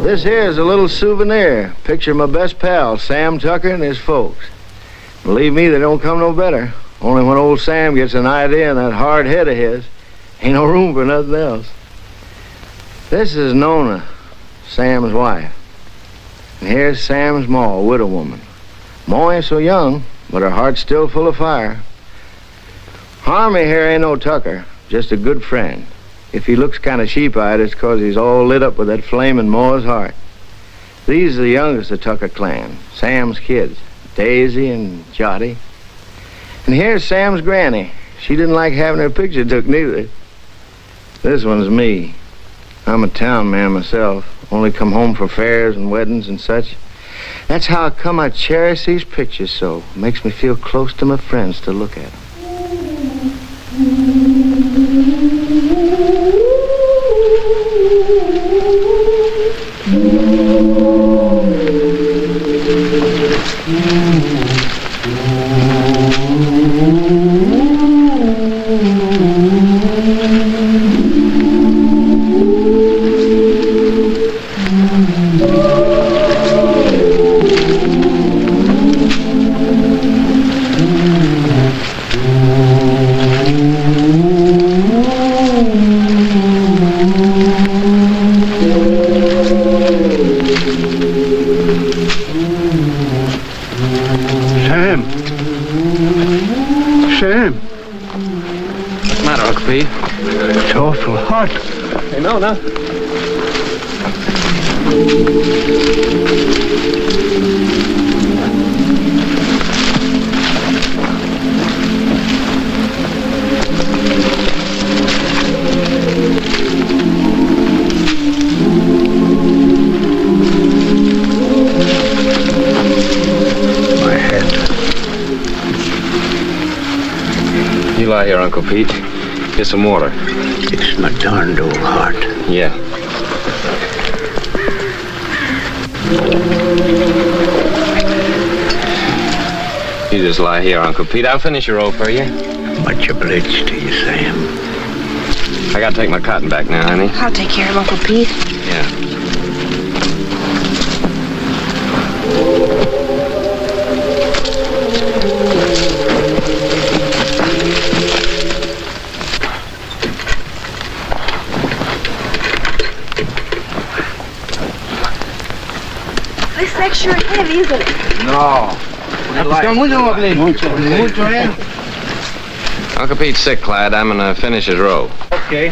This here is a little souvenir. Picture of my best pal, Sam Tucker, and his folks. Believe me, they don't come no better. Only when old Sam gets an idea in that hard head of his, ain't no room for nothing else. This is Nona, Sam's wife. And here's Sam's ma, a widow woman. Ma ain't so young, but her heart's still full of fire. Harmy here ain't no Tucker, just a good friend. If he looks kind of sheep-eyed, it's 'cause he's all lit up with that flame in Ma's heart. These are the youngest of the Tucker clan, Sam's kids, Daisy and Jotty. And here's Sam's granny. She didn't like having her picture took neither. This one's me. I'm a town man myself, only come home for fairs and weddings and such. That's how come I cherish these pictures so. Makes me feel close to my friends to look at them. It's awful hot. I know, no? My head. You lie here, Uncle Pete. Get some water. It's my darned old heart. Yeah. You just lie here, Uncle Pete. I'll finish your roll for you. Much obliged to you, Sam. I gotta take my cotton back now, honey. I'll take care of Uncle Pete. Yeah. This thing's sure heavy, isn't it? No. Uncle Pete's sick, Clyde. I'm gonna finish his row. Okay.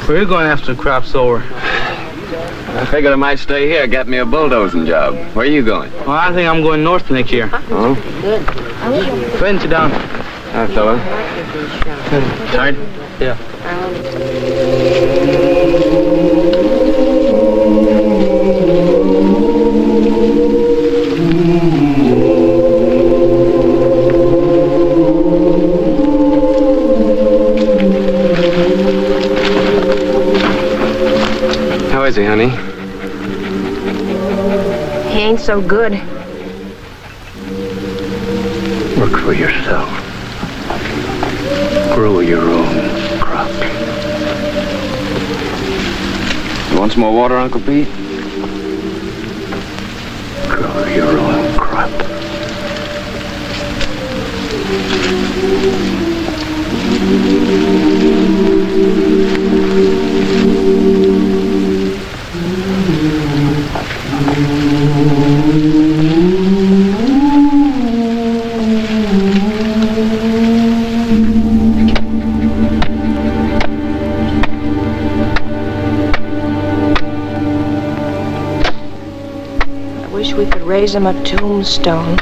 Where are you going after the crop's over? I figured I might stay here, get me a bulldozing job. Where are you going? Well, I think I'm going north next year. Oh? Go ahead and sit down. Hi, fella. Tired? Yeah. How is he, honey? He ain't so good. Work for yourself. Grow your own crop. You want some more water, Uncle Pete? Grow your own crop. We could raise him a tombstone.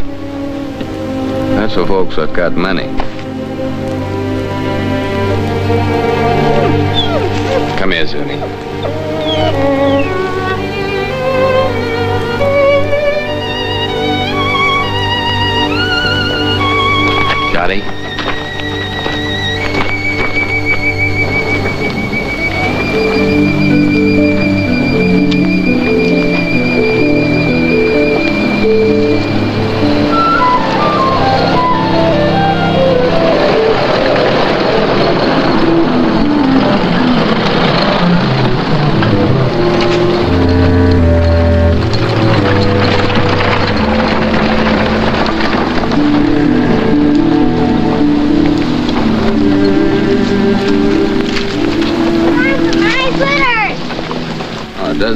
That's for folks that got money. Come here, Zuni. Johnny.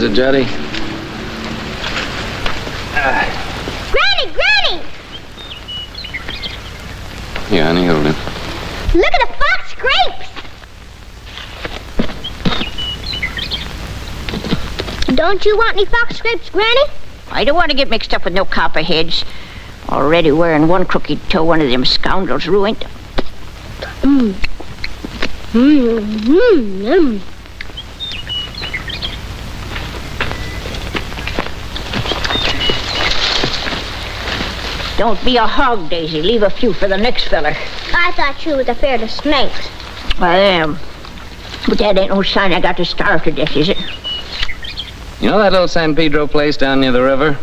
it, Juddy? Granny, Granny! Here, honey, hold him. Look at the fox grapes! Don't you want any fox grapes, Granny? I don't want to get mixed up with no copperheads. Already wearing one crooked toe, one of them scoundrels ruined. Don't be a hog, Daisy. Leave a few for the next feller. I thought you was afraid of snakes. I am. But that ain't no sign I got to starve to death, is it? You know that little San Pedro place down near the river?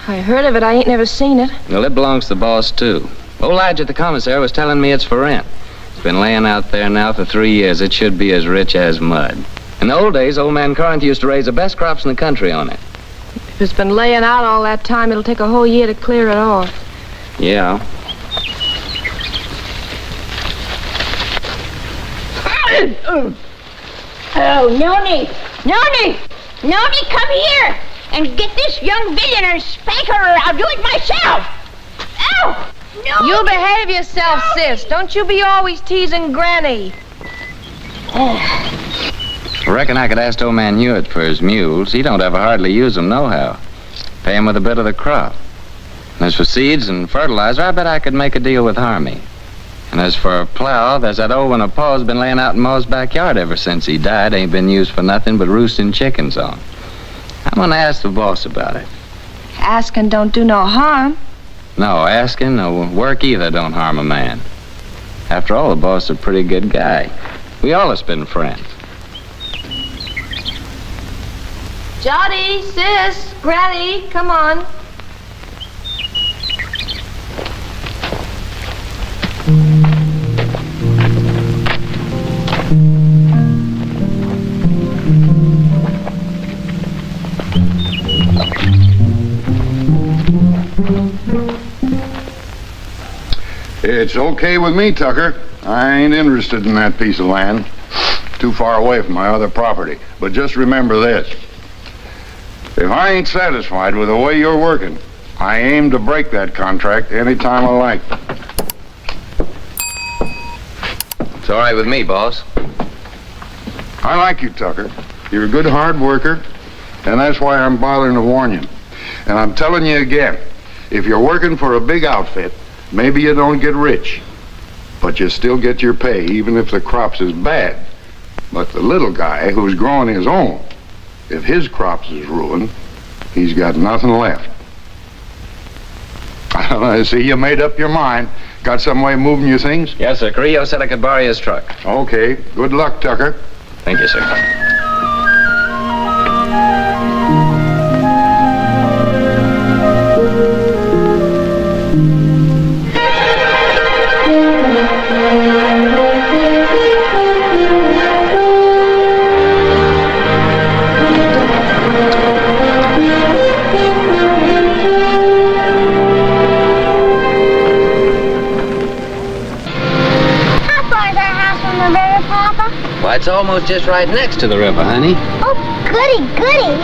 I heard of it. I ain't never seen it. Well, it belongs to the boss, too. Old Lige at the commissary was telling me it's for rent. It's been laying out there now for 3 years. It should be as rich as mud. In the old days, old man Corinth used to raise the best crops in the country on it. If it's been laying out all that time, it'll take a whole year to clear it off. Yeah. Oh, Noni! Noni! Noni, come here and get this young villain and spank her or I'll do it myself! Ow! No! You behave yourself, sis. Don't you be always teasing Granny. I reckon I could ask old man Hewitt for his mules. He don't ever hardly use them nohow. Pay him with a bit of the crop. And as for seeds and fertilizer, I bet I could make a deal with Harmy. And as for a plow, there's that old one of Pa's been laying out in Ma's backyard ever since he died. Ain't been used for nothing but roosting chickens on. I'm gonna ask the boss about it. Asking don't do no harm. No, asking or work either don't harm a man. After all, the boss is a pretty good guy. We all have been friends. Jody, sis, Granny, come on. It's okay with me, Tucker. I ain't interested in that piece of land. Too far away from my other property. But just remember this. If I ain't satisfied with the way you're working, I aim to break that contract any time I like. It's all right with me, boss. I like you, Tucker. You're a good hard worker, and that's why I'm bothering to warn you. And I'm telling you again, if you're working for a big outfit, maybe you don't get rich, but you still get your pay, even if the crops is bad. But the little guy who's growing his own, if his crops is ruined, he's got nothing left. I see you made up your mind. Got some way of moving your things? Yes, sir. Carrillo said I could borrow his truck. Okay. Good luck, Tucker. Thank you, sir. Well, it's almost just right next to the river, honey. Oh, goody, goody.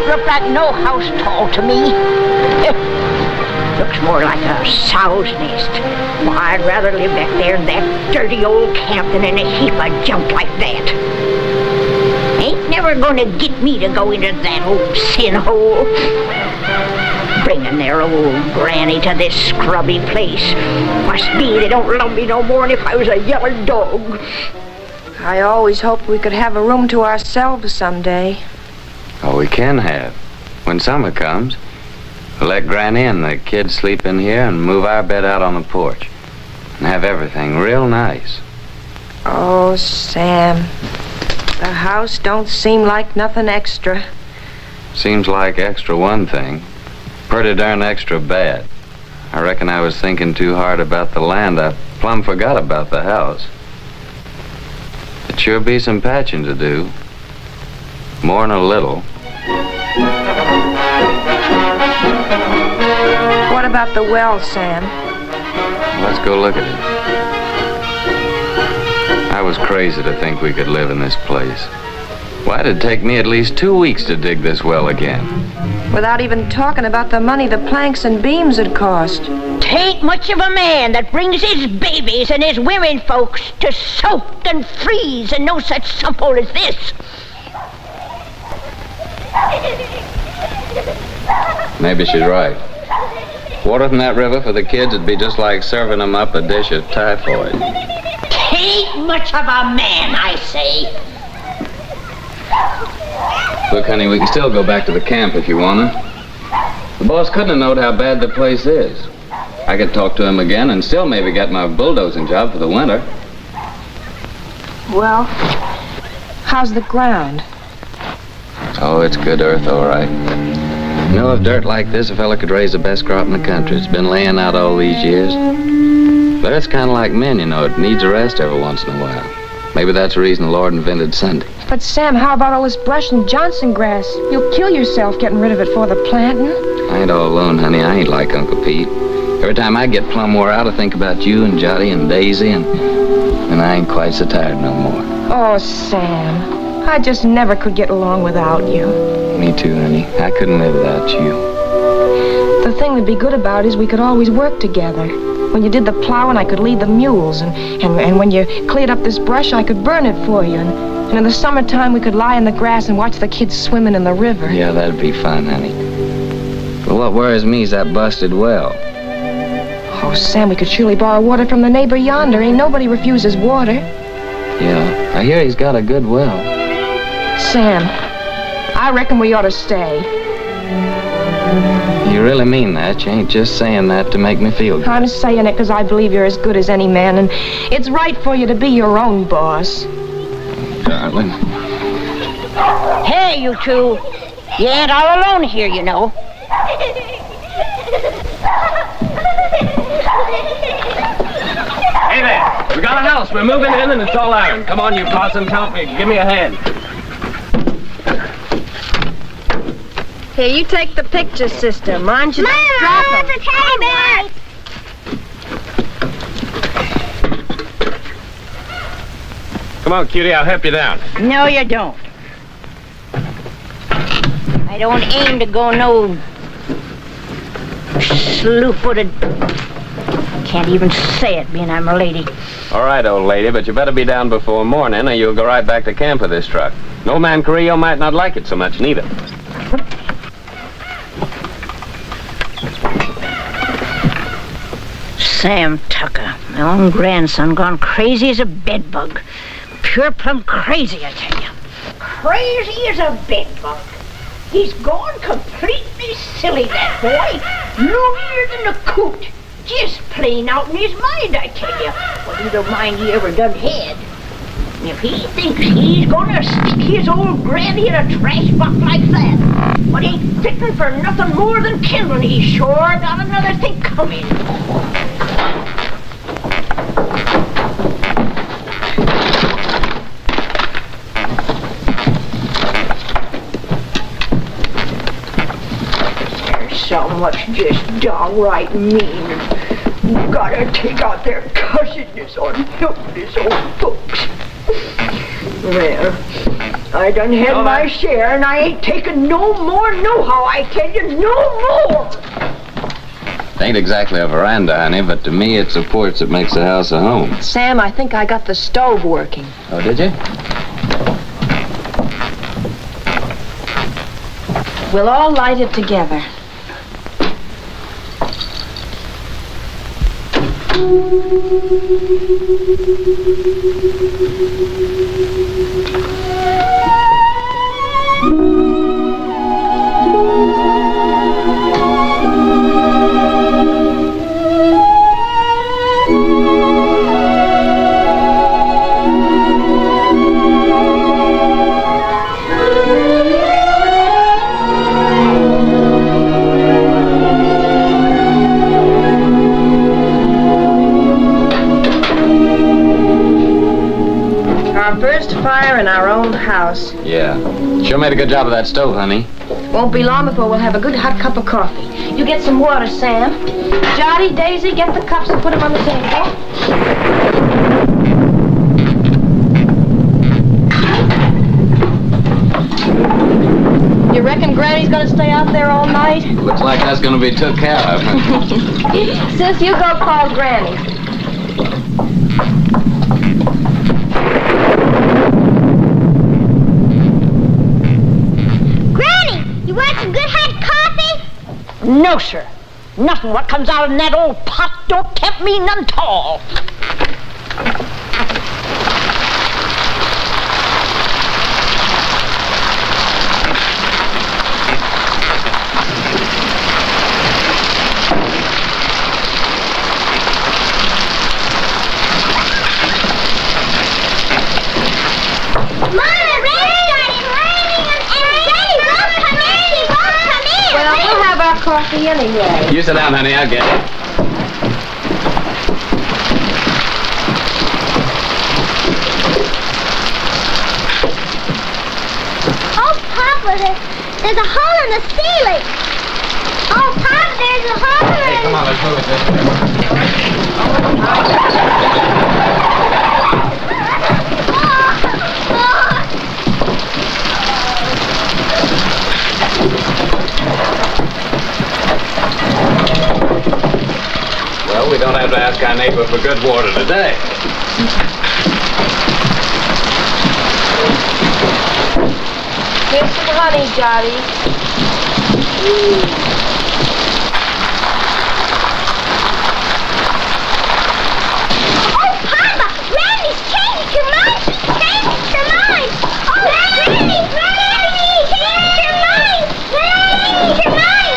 Look like no house tall to me. Looks more like a sow's nest. Well, I'd rather live back there in that dirty old camp than in a heap of junk like that. Ain't never gonna get me to go into that old sin hole. Bringing their old granny to this scrubby place. Must be they don't love me no more than if I was a yellow dog. I always hoped we could have a room to ourselves someday. Oh, we can have. When summer comes, we'll let Granny and the kids sleep in here and move our bed out on the porch. And have everything real nice. Oh, Sam. The house don't seem like nothing extra. Seems like extra one thing. Pretty darn extra bad. I reckon I was thinking too hard about the land. I plumb forgot about the house. It sure be some patching to do. More'n a little. What about the well, Sam? Let's go look at it. I was crazy to think we could live in this place. Why did it take me at least 2 weeks to dig this well again? Without even talking about the money the planks and beams had cost. Tain't much of a man that brings his babies and his women folks to soak and freeze and no such simple as this. Maybe she's right. Water from that river for the kids would be just like serving them up a dish of typhoid. Tain't much of a man, I say. Look, honey, we can still go back to the camp if you wanna. The boss couldn't have known how bad the place is. I could talk to him again and still maybe get my bulldozing job for the winter. Well, how's the ground? Oh, it's good earth, all right. You know, if dirt like this, a fella could raise the best crop in the country. It's been laying out all these years. But it's kind of like men, you know. It needs a rest every once in a while. Maybe that's the reason the Lord invented Sunday. But Sam, how about all this brush and Johnson grass? You'll kill yourself getting rid of it for the planting. I ain't all alone, honey. I ain't like Uncle Pete. Every time I get plumb wore out, I think about you and Jotty and Daisy, and I ain't quite so tired no more. Oh, Sam, I just never could get along without you. Me too, honey. I couldn't live without you. The thing that'd be good about it is we could always work together. When you did the plowing, I could lead the mules, and when you cleared up this brush, I could burn it for you. And in the summertime, we could lie in the grass and watch the kids swimming in the river. Yeah, that'd be fun, honey. But what worries me is that busted well. Oh, Sam, we could surely borrow water from the neighbor yonder. Ain't nobody refuses water. Yeah, I hear he's got a good well. Sam, I reckon we ought to stay. You really mean that? You ain't just saying that to make me feel good. I'm saying it because I believe you're as good as any man, and it's right for you to be your own boss. Darling. Hey, you two. You ain't all alone here, you know. Hey there, we got a house. We're moving in and it's all iron. Come on, you possums, help me. Give me a hand. Here, you take the picture, sister. Mind you don't drop Mama, it's a teddy bear! Come on, cutie, I'll help you down. No, you don't. I don't aim to go no slew-footed. Can't even say it, being I'm a lady. All right, old lady, but you better be down before morning or you'll go right back to camp with this truck. And old man Carrillo might not like it so much, neither. Sam Tucker, my own grandson, gone crazy as a bedbug. Pure plumb crazy, I tell you. Crazy as a bedbug. He's gone completely silly, that boy. Lonelier than a coot. Just plain out in his mind, I tell you. What either mind he ever done had. And if he thinks he's gonna stick his old granny in a trash box like that, but ain't fitting for nothing more than kindling, he's sure got another thing coming. So much just downright mean. Gotta take out their cussedness on helpless old folks. Well, I done had my share, and I ain't taking no more nohow, I tell you, no more! It ain't exactly a veranda, honey, but to me it's the porch that makes the house a home. Sam, I think I got the stove working. Oh, did you? We'll all light it together. fire in our old house. Yeah. Sure made a good job of that stove, honey. Won't be long before we'll have a good hot cup of coffee. You get some water, Sam. Jotty, Daisy, get the cups and put them on the table. You reckon Granny's gonna stay out there all night? Looks like that's gonna be took care of. Sis, you go call Granny. Granny, you want some good hot coffee? No, sir. Nothing what comes out in that old pot don't tempt me none at all. Well, we'll have our coffee anyway. You sit down, honey. I'll get it. Oh, Papa, there's a hole in the ceiling. Oh, Papa, there's a hole in Hey, come on, let's move it this way. Well, we don't have to ask our neighbor for good water today. Here's some honey, Jotty. Oh, Papa, Granny's changed her mind. She's changed her mind. Oh, Granny, changed her mind. Changed her mind.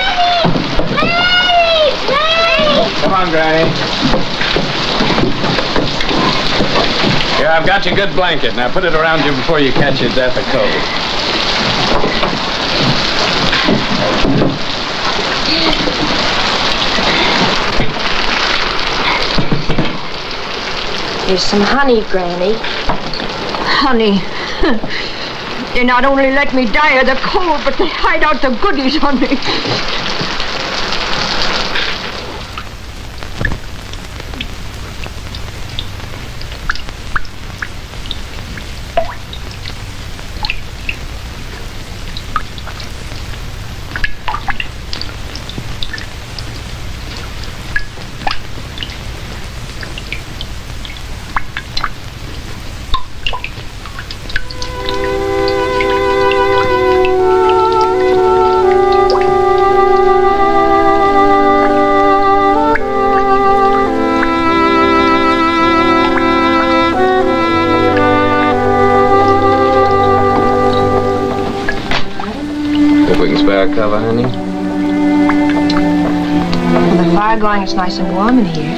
Granny. Come on, Granny. Here, I've got your good blanket. Now put it around you before you catch your death of cold. Here's some honey, Granny. Honey, they not only let me die of the cold, but they hide out the goodies on me. Cover, honey. With the fire going, it's nice and warm in here.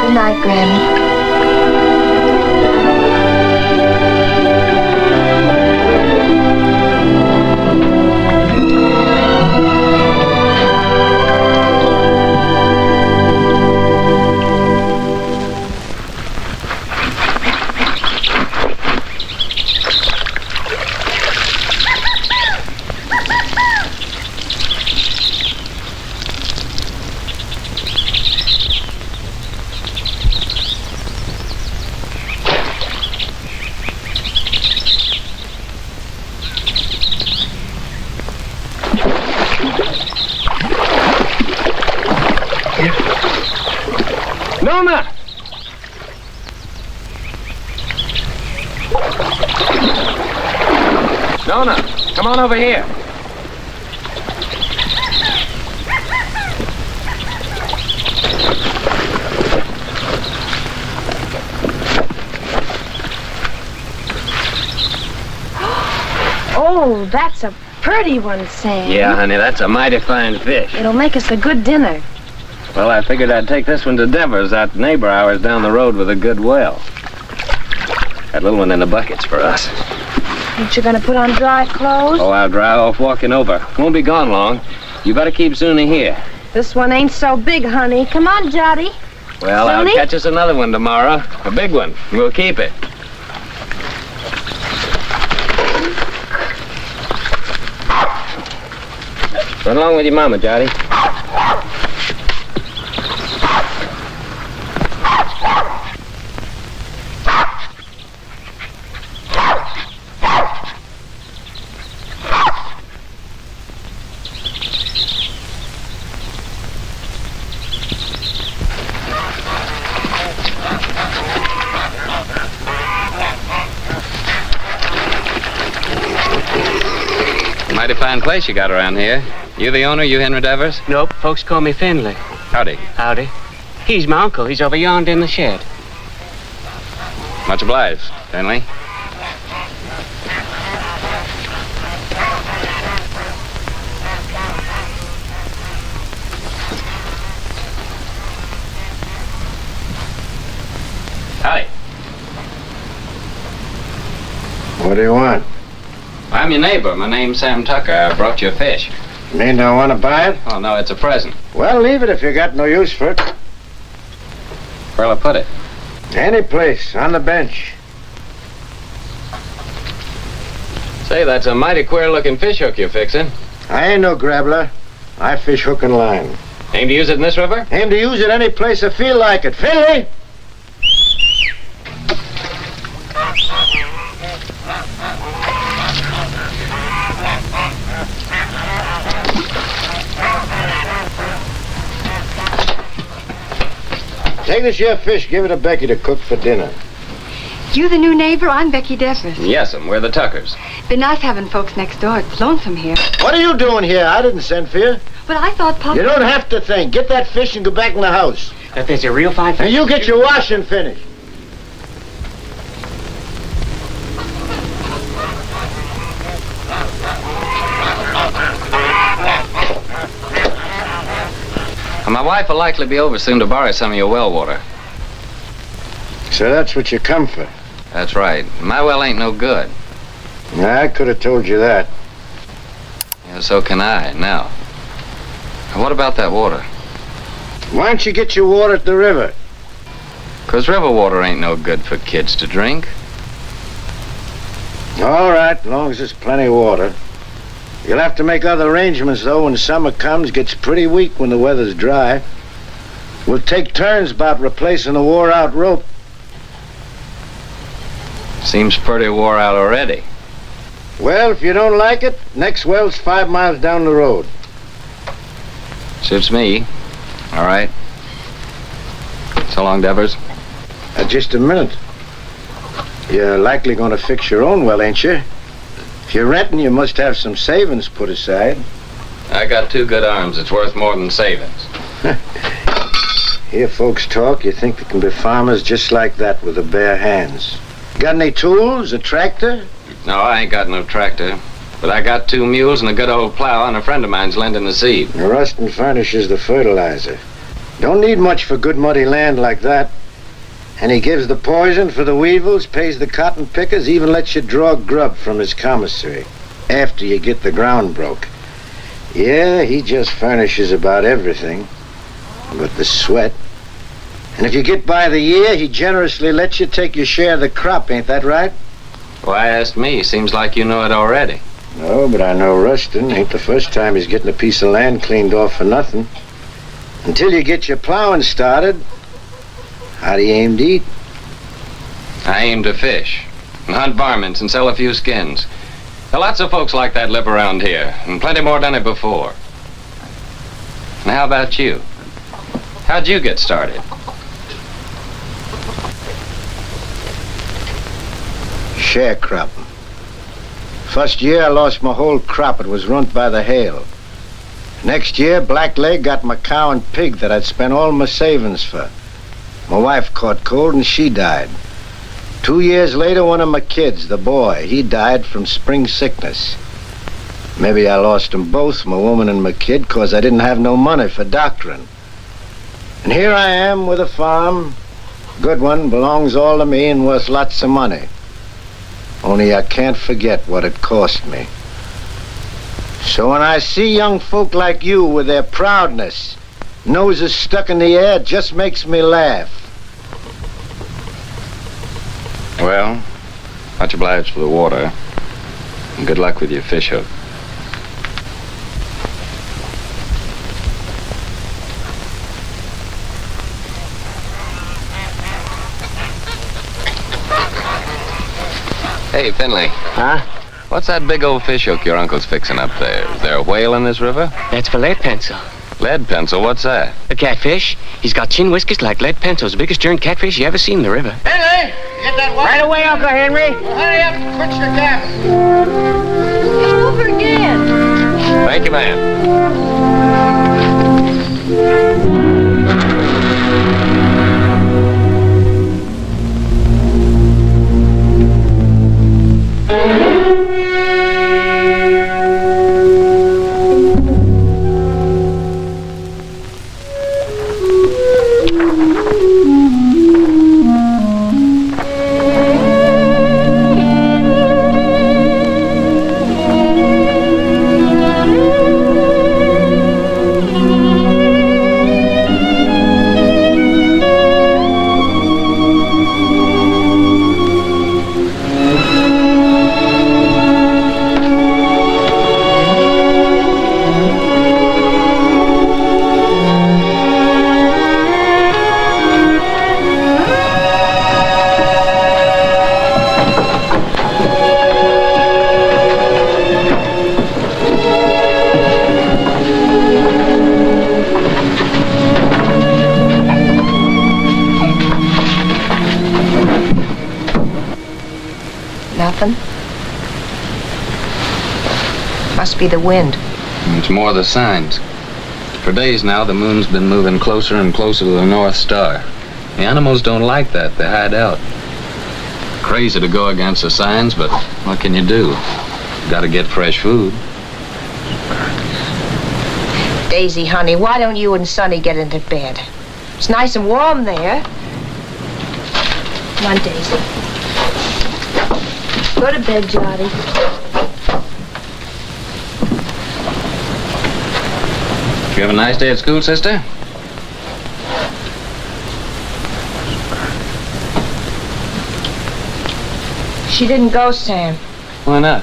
Good night, Granny. Nona! Nona, come on over here. Oh, that's a pretty one, Sam. Yeah, honey, that's a mighty fine fish. It'll make us a good dinner. Well, I figured I'd take this one to Devers, that neighbor of ours down the road with a good well. That little one in the bucket's for us. Ain't you gonna put on dry clothes? Oh, I'll drive off walking over. Won't be gone long. You better keep Zuni here. This one ain't so big, honey. Come on, Jotty. Well, I'll Zuni? catch us another one tomorrow. A big one. We'll keep it. Run along with your mama, Jotty. Mighty fine place you got around here. You the owner, you Henry Devers? Nope, folks call me Finley. Howdy. Howdy. He's my uncle. He's over yonder in the shed. Much obliged, Finley. Howdy. What do you want? I'm your neighbor. My name's Sam Tucker. I brought you a fish. Mean don't want to buy it? Oh, no, it's a present. Well, leave it if you got no use for it. Where'll I put it? Any place, on the bench. Say, that's a mighty queer-looking fish hook you're fixing. I ain't no grabbler. I fish hook and line. Aim to use it in this river? Aim to use it any place I feel like it. Finley! Take this here fish, give it to Becky to cook for dinner. You the new neighbor? I'm Becky Devers. Yes'm, we're the Tuckers. Been nice having folks next door. It's lonesome here. What are you doing here? I didn't send for you. But I thought Papa... You don't have to think. Get that fish and go back in the house. That is a real fine fish. And you get your washing finished. My wife will likely be over soon to borrow some of your well water. So that's what you come for. That's right. My well ain't no good. I could have told you that. Yeah, so can I, now. What about that water? Why don't you get your water at the river? 'Cause river water ain't no good for kids to drink. All right, as long as there's plenty of water. You'll have to make other arrangements, though, when summer comes. Gets pretty weak when the weather's dry. We'll take turns about replacing the wore-out rope. Seems pretty wore out already. Well, if you don't like it, next well's 5 miles down the road. Suits me. All right. So long, Devers. Just a minute. You're likely going to fix your own well, ain't you? If you're renting, you must have some savings put aside. I got 2 good arms. It's worth more than savings. Hear folks talk, you think they can be farmers just like that with their bare hands. Got any tools, a tractor? No, I ain't got no tractor. But I got 2 mules and a good old plow, and a friend of mine's lending the seed. The Rustin furnishes the fertilizer. Don't need much for good muddy land like that. And he gives the poison for the weevils, pays the cotton pickers, even lets you draw grub from his commissary after you get the ground broke. Yeah, he just furnishes about everything but the sweat. And if you get by the year, he generously lets you take your share of the crop, ain't that right? Why ask me? Seems like you know it already. No, but I know Rustin. Ain't the first time he's getting a piece of land cleaned off for nothing. Until you get your plowing started, how do you aim to eat? I aim to fish, and hunt varmints, and sell a few skins. There are lots of folks like that live around here, and plenty more done it before. And how about you? How'd you get started? Sharecropping. First year I lost my whole crop. It was ruined by the hail. Next year, Blackleg got my cow and pig that I'd spent all my savings for. My wife caught cold and she died. 2 years later, one of my kids, the boy, he died from spring sickness. Maybe I lost them both, my woman and my kid, 'cause I didn't have no money for doctoring. And here I am with a farm. Good one, belongs all to me and worth lots of money. Only I can't forget what it cost me. So when I see young folk like you with their proudness, noses stuck in the air, it just makes me laugh. Well, much obliged for the water. And good luck with your fish hook. Hey, Finley. Huh? What's that big old fish hook your uncle's fixing up there? Is there a whale in this river? That's for lead pencil. Lead pencil? What's that? A catfish. He's got chin whiskers like lead pencils. The biggest darn catfish you ever seen in the river. Henry, get that water. Right away, Uncle Henry. Well, hurry up and fix your cabin. Over again. Thank you, man. Nothing? Must be the wind. It's more the signs. For days now, the moon's been moving closer and closer to the North Star. The animals don't like that. They hide out. Crazy to go against the signs, but what can you do? Gotta get fresh food. Daisy, honey, why don't you and Sonny get into bed? It's nice and warm there. Come on, Daisy. Go to bed, Johnny. You have a nice day at school, sister? She didn't go, Sam. Why not?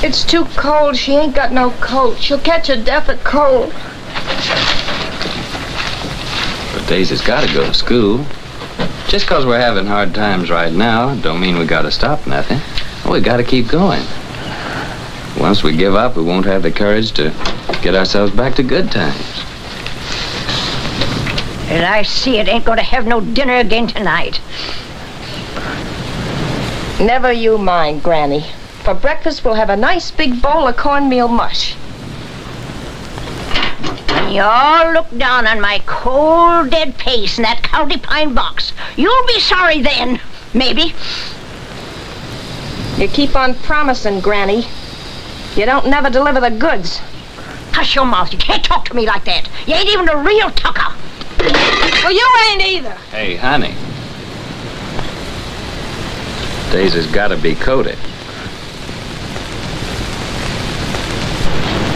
It's too cold. She ain't got no coat. She'll catch a death of cold. But Daisy's gotta go to school. Just 'cause we're having hard times right now, don't mean we gotta stop nothing. We gotta keep going. Once we give up, we won't have the courage to get ourselves back to good times. And I see it ain't gonna have no dinner again tonight. Never you mind, Granny. For breakfast, we'll have a nice big bowl of cornmeal mush. When you all look down on my cold, dead face in that county pine box, you'll be sorry then, maybe. You keep on promising, Granny. You don't never deliver the goods. Hush your mouth. You can't talk to me like that. You ain't even a real tucker. Well, you ain't either. Hey, honey. Daisy's gotta be coated.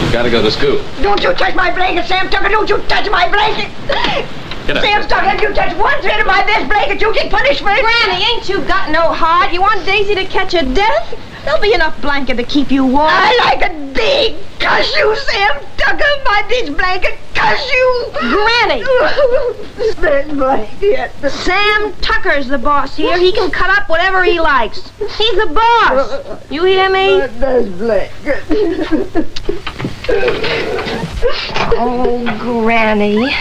You've gotta go to school. Don't you touch my blanket, Sam Tucker. Don't you touch my blanket. Get up. Sam Tucker, if you touch one thread of my best blanket, you get punishment. Granny, ain't you got no heart? You want Daisy to catch a death? There'll be enough blanket to keep you warm. I like it big. Cuss you, Sam Tucker. My bitch blanket. Cuss you. Granny! Best blanket. Sam Tucker's the boss here. He can cut up whatever he likes. He's the boss. You hear me? Best blanket. Oh, Granny.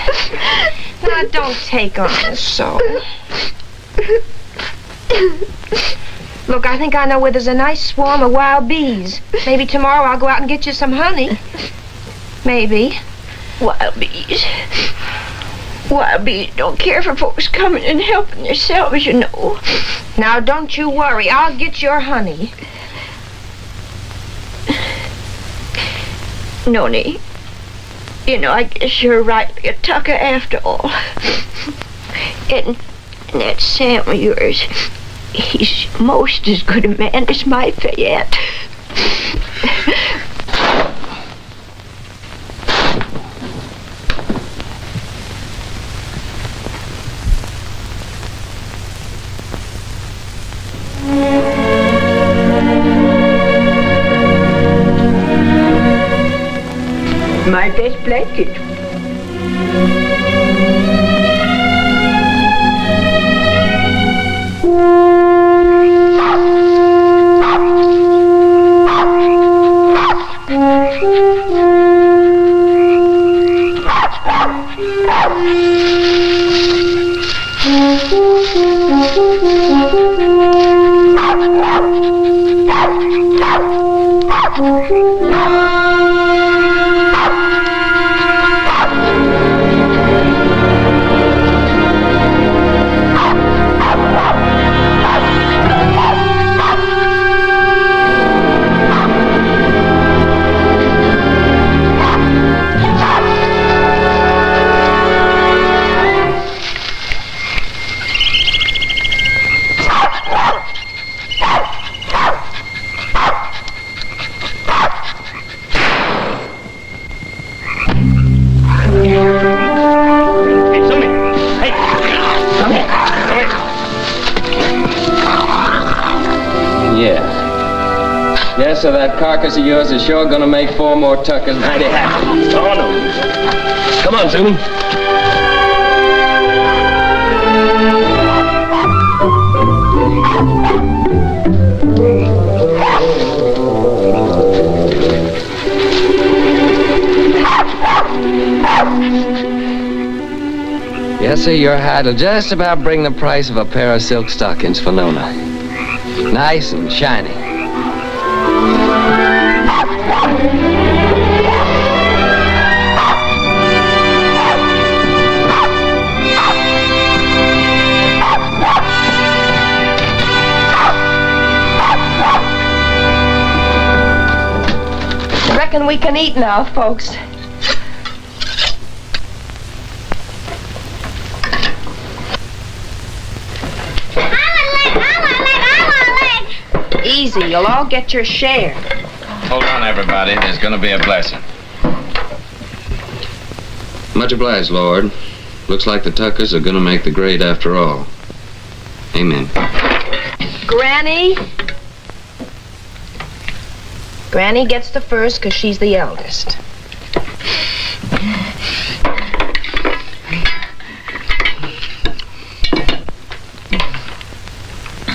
Now, don't take on so. Look, I think I know where there's a nice swarm of wild bees. Maybe tomorrow I'll go out and get you some honey. Maybe. Wild bees. Wild bees don't care for folks coming and helping themselves, you know. Now, don't you worry. I'll get your honey. Noni, you know, I guess you're rightly a tucker after all. And that Sam of yours, He's most as good a man as my Fayette. My best blanket. Yes, so that carcass of yours is sure gonna make 4 more tuckers mighty happy. Oh, no. Come on, Zuni. Yes, sir, your hide'll just about bring the price of a pair of silk stockings for Nona. Nice and shiny. Reckon we can eat now, folks. Easy, you'll all get your share. Hold on, everybody. There's going to be a blessing. Much obliged, Lord. Looks like the tuckers are going to make the grade after all. Amen. Granny? Granny gets the first because she's the eldest.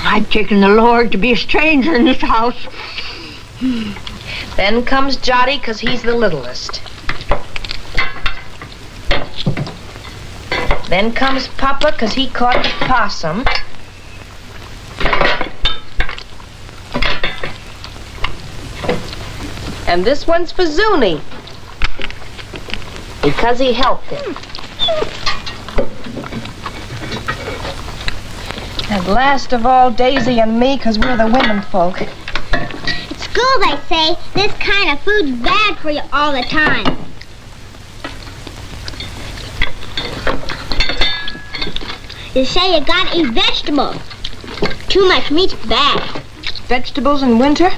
I've taken the Lord to be a stranger in this house. Then comes Jotty because he's the littlest. Then comes Papa because he caught the possum. And this one's for Zuni because he helped him. And last of all, Daisy and me, because we're the women folk. At school they say this kind of food's bad for you all the time. They say you gotta eat vegetables. Too much meat's bad. Vegetables in winter?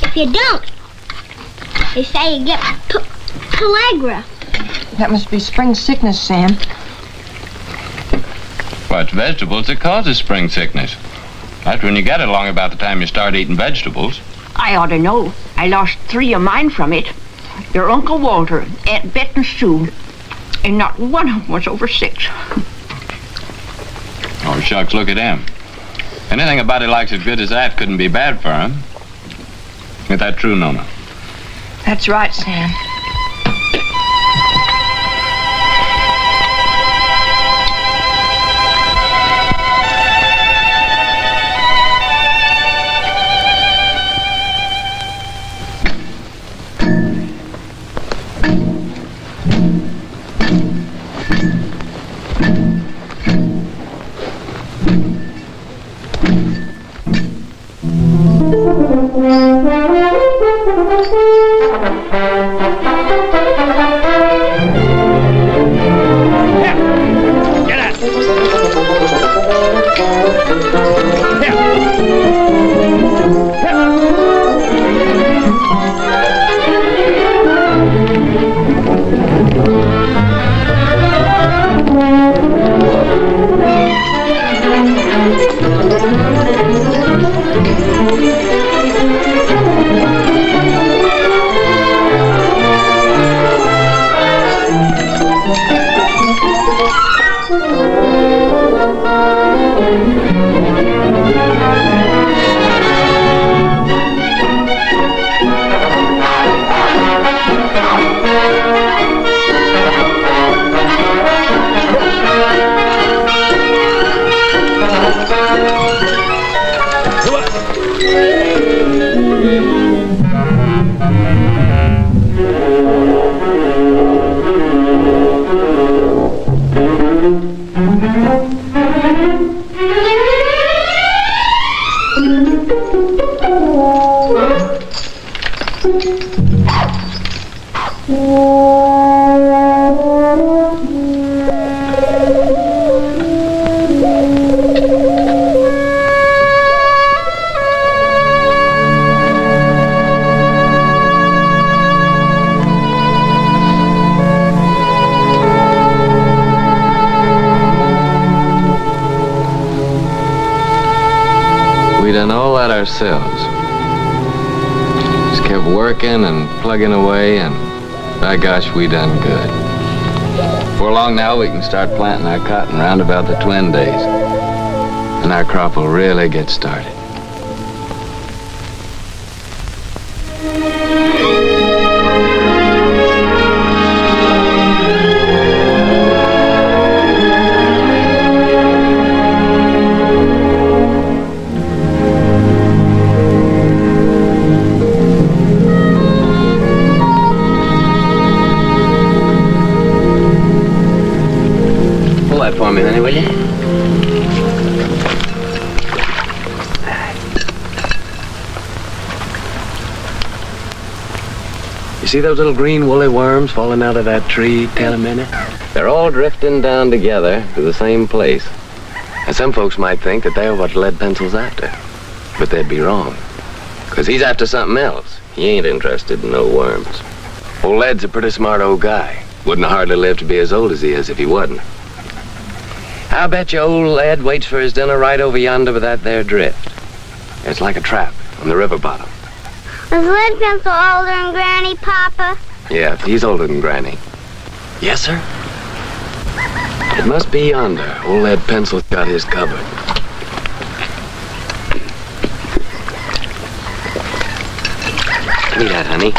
If you don't, they say you get pellagra. That must be spring sickness, Sam. Well, it's vegetables that causes spring sickness. That's when you get it along about the time you start eating vegetables. I ought to know. I lost 3 of mine from it. Your Uncle Walter, Aunt Bet and Sue, and not one of them was over 6. Oh, shucks, look at him. Anything a body likes as good as that couldn't be bad for him. Is that true, Nona? That's right, Sam. we done all that ourselves. Just kept working and plugging away, and by gosh, we done good. Before long now, we can start planting our cotton round about the twin days. And our crop will really get started. Pull that for me, honey, will you? You see those little green woolly worms falling out of that tree, Tell a minute? They're all drifting down together to the same place. And some folks might think that they're what Lead Pencil's after. But they'd be wrong. 'Cause he's after something else. He ain't interested in no worms. Old Lead's a pretty smart old guy. Wouldn't hardly live to be as old as he is if he wasn't. I bet you old Lead waits for his dinner right over yonder with that there drift. It's like a trap on the river bottom. Is Lead Pencil older than Granny, Papa? Yeah, he's older than Granny. Yes, sir? It must be yonder. Old Lead Pencil's got his covered. Give me that, honey.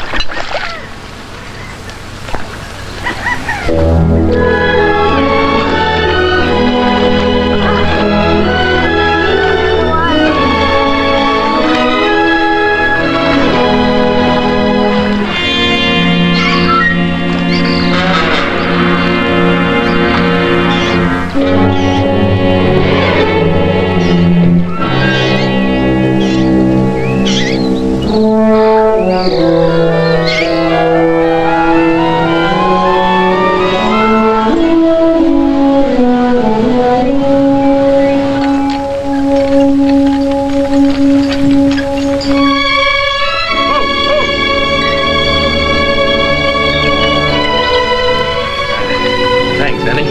Thanks, honey.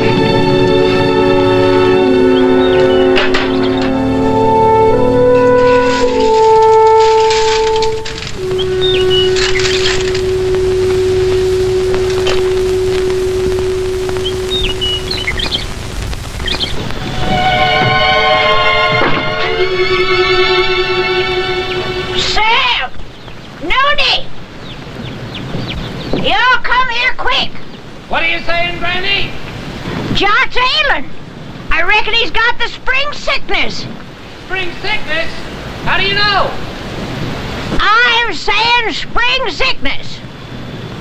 Sam! Nody! Y'all come here quick! What are you saying, Granny? John's ailing. I reckon he's got the spring sickness. Spring sickness? How do you know? I'm saying spring sickness.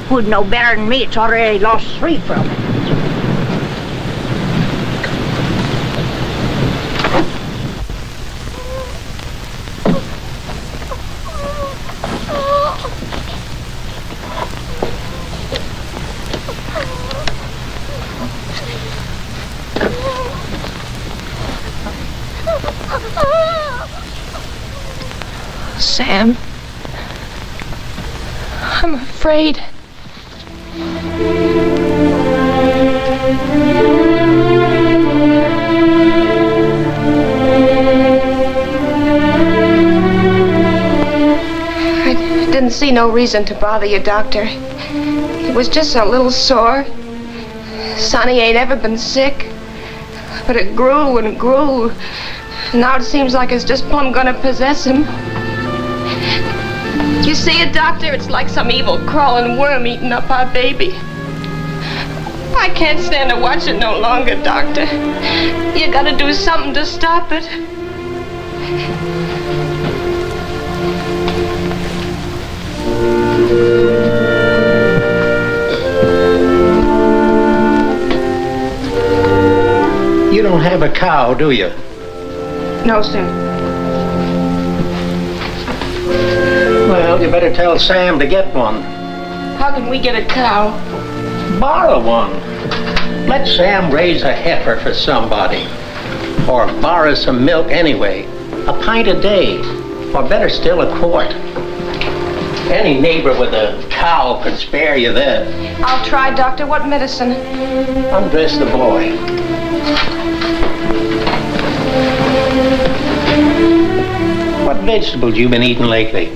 Who'd know better than me? It's already lost 3 from it. Sam, I'm afraid. I didn't see no reason to bother you, Doctor. It was just a little sore. Sonny ain't ever been sick, but it grew and grew. Now it seems like it's just plumb gonna possess him. You see it, Doctor? It's like some evil crawling worm eating up our baby. I can't stand to watch it no longer, Doctor. You gotta do something to stop it. You don't have a cow, do you? No, sir. Well, you better tell Sam to get one. How can we get a cow? Borrow one. Let Sam raise a heifer for somebody. Or borrow some milk anyway. A pint a day. Or better still, a quart. Any neighbor with a cow could spare you that. I'll try, Doctor. What medicine? Undress the boy. What vegetables you been eating lately?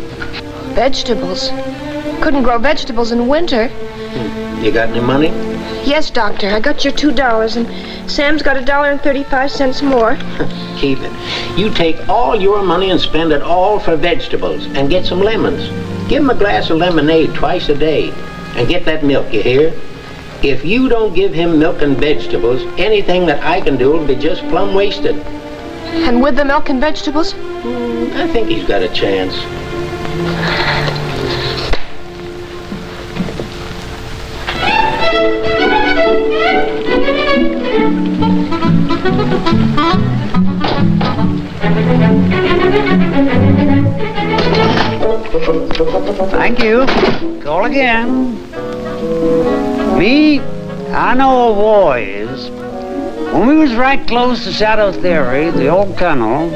Vegetables? Couldn't grow vegetables in winter. You got any money? Yes, Doctor. I got your $2, and Sam's got $1.35 more. Keep it. You take all your money and spend it all for vegetables and get some lemons. Give him a glass of lemonade twice a day and get that milk, you hear? If you don't give him milk and vegetables, anything that I can do will be just plumb wasted. And with the milk and vegetables? I think he's got a chance. Thank you. Call again. Me, I know a boys. When we was right close to Shadow Theory, the old colonel,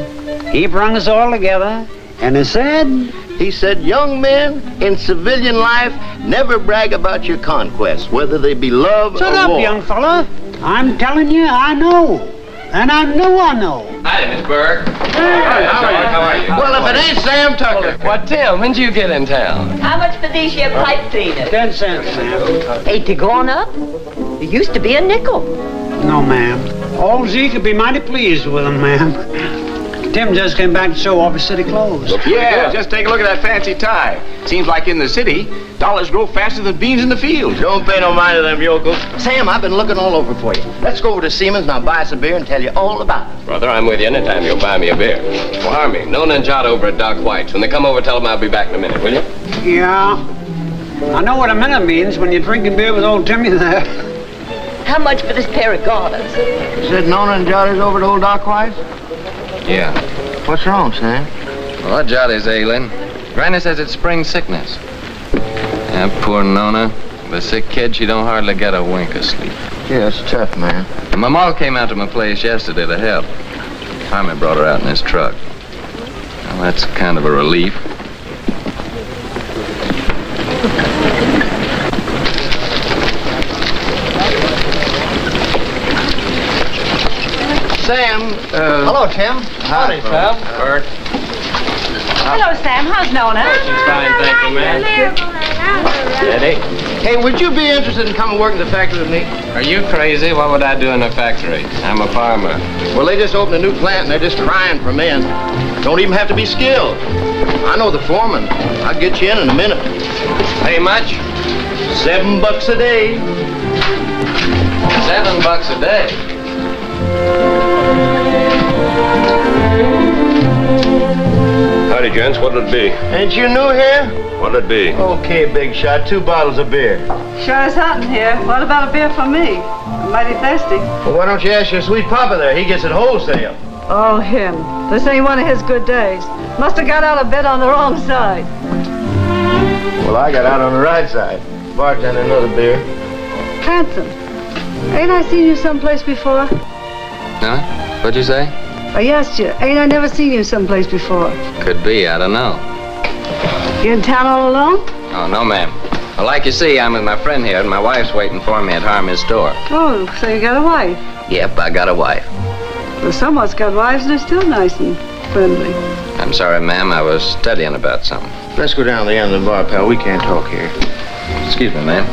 he brung us all together, and He said, young men in civilian life never brag about your conquests, whether they be love Shut or up, war. young fella. I'm telling you, I know. And I know. Hi, Miss Burke. How are you? Well, if it ain't Sam Tucker. What, Tim? When'd you get in town? How much for these here pipe cleaners? 10 cents, ma'am. Ain't they gone up? It used to be a nickel. No, ma'am. Old Z could be mighty pleased with them, ma'am. Tim just came back to show off his city clothes. Yeah, just take a look at that fancy tie. Seems like in the city, dollars grow faster than beans in the field. Don't pay no mind to them yokels. Sam, I've been looking all over for you. Let's go over to Siemens and I'll buy us a beer and tell you all about it. Brother, I'm with you anytime you'll buy me a beer. Well, Harmy, Nona and Jot over at Doc White's. When they come over, tell them I'll be back in a minute, will you? Yeah. I know what a minute means when you're drinking beer with old Timmy there. How much for this pair of garters? You said Nona and Jotty's over to old Doc White's? Yeah. What's wrong, Sam? Well, that Jotty's ailing. Granny says it's spring sickness. Yeah, poor Nona. The sick kid, she don't hardly get a wink of sleep. Yeah, it's tough, man. And my ma came out to my place yesterday to help. Harmy brought her out in his truck. Well, that's kind of a relief. Sam, hello, Tim. Howdy, Sam. Bert. Hello, Sam. How's Nona? She's fine, thank you, ma'am. Eddie? Hey, would you be interested in coming work in the factory with me? Are you crazy? What would I do in a factory? I'm a farmer. Well, they just opened a new plant and they're just crying for men. Don't even have to be skilled. I know the foreman. I'll get you in a minute. Pay much? $7 a day. $7 a day? Howdy, gents. What'd it be? Ain't you new here? What'd it be? Okay, big shot. 2 bottles of beer. Sure is hot in here. What about a beer for me? I'm mighty thirsty. Well, why don't you ask your sweet papa there? He gets it wholesale. Oh, him. This ain't one of his good days. Must have got out of bed on the wrong side. Well, I got out on the right side. Bartender, another beer. Hanson, ain't I seen you someplace before? Huh? What'd you say? I asked you, ain't I never seen you someplace before? Could be, I don't know. You in town all alone? Oh, no, ma'am. Well, like you see, I'm with my friend here, and my wife's waiting for me at Harmy's store. Oh, so you got a wife. Yep, I got a wife. Well, someone's got wives and they're still nice and friendly. I'm sorry, ma'am, I was studying about something. Let's go down to the end of the bar, pal. We can't talk here. Excuse me, ma'am.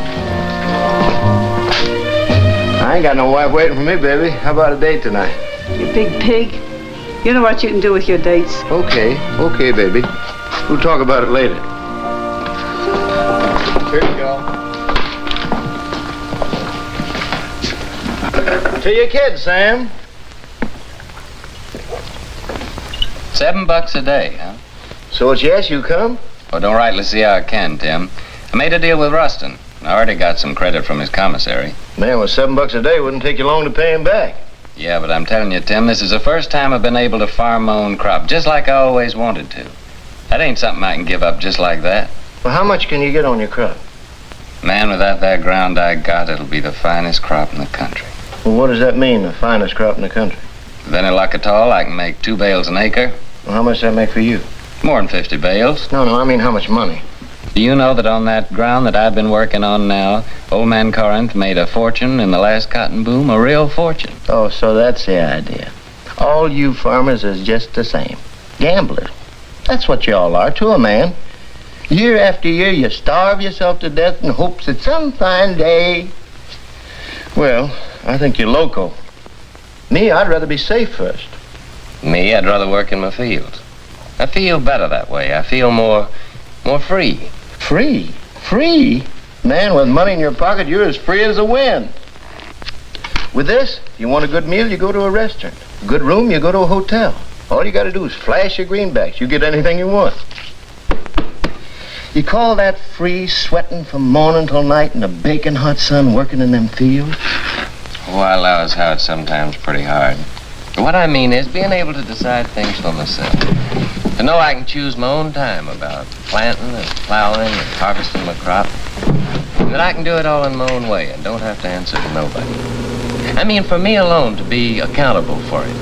I ain't got no wife waiting for me, baby. How about a date tonight? You big pig. You know what you can do with your dates. Okay, baby. We'll talk about it later. Here you go. To your kids, Sam. $7 a day, huh? So it's yes, you come? Well, don't rightly see how I can, Tim. I made a deal with Rustin. I already got some credit from his commissary. Man, with $7 a day, wouldn't take you long to pay him back. Yeah, but I'm telling you, Tim, this is the first time I've been able to farm my own crop, just like I always wanted to. That ain't something I can give up just like that. Well, how much can you get on your crop? Man, without that ground I got, it'll be the finest crop in the country. Well, what does that mean, the finest crop in the country? With any luck at all, I can make 2 bales an acre. Well, how much does that make for you? More than 50 bales. No, I mean how much money? Do you know that on that ground that I've been working on now, old man Corinth made a fortune in the last cotton boom, a real fortune? Oh, so that's the idea. All you farmers is just the same. Gamblers. That's what you all are to a man. Year after year, you starve yourself to death in hopes that some fine day... Well, I think you're loco. Me, I'd rather be safe first. Me, I'd rather work in my fields. I feel better that way. I feel more free. Free? Free? Man, with money in your pocket, you're as free as the wind. With this, if you want a good meal, you go to a restaurant. A good room, you go to a hotel. All you got to do is flash your greenbacks. You get anything you want. You call that free, sweating from morning till night in the baking hot sun, working in them fields? Oh, I allow as how it's sometimes pretty hard. But what I mean is being able to decide things for myself. To know I can choose my own time about planting and plowing and harvesting my crop. And that I can do it all in my own way and don't have to answer to nobody. I mean, for me alone to be accountable for it.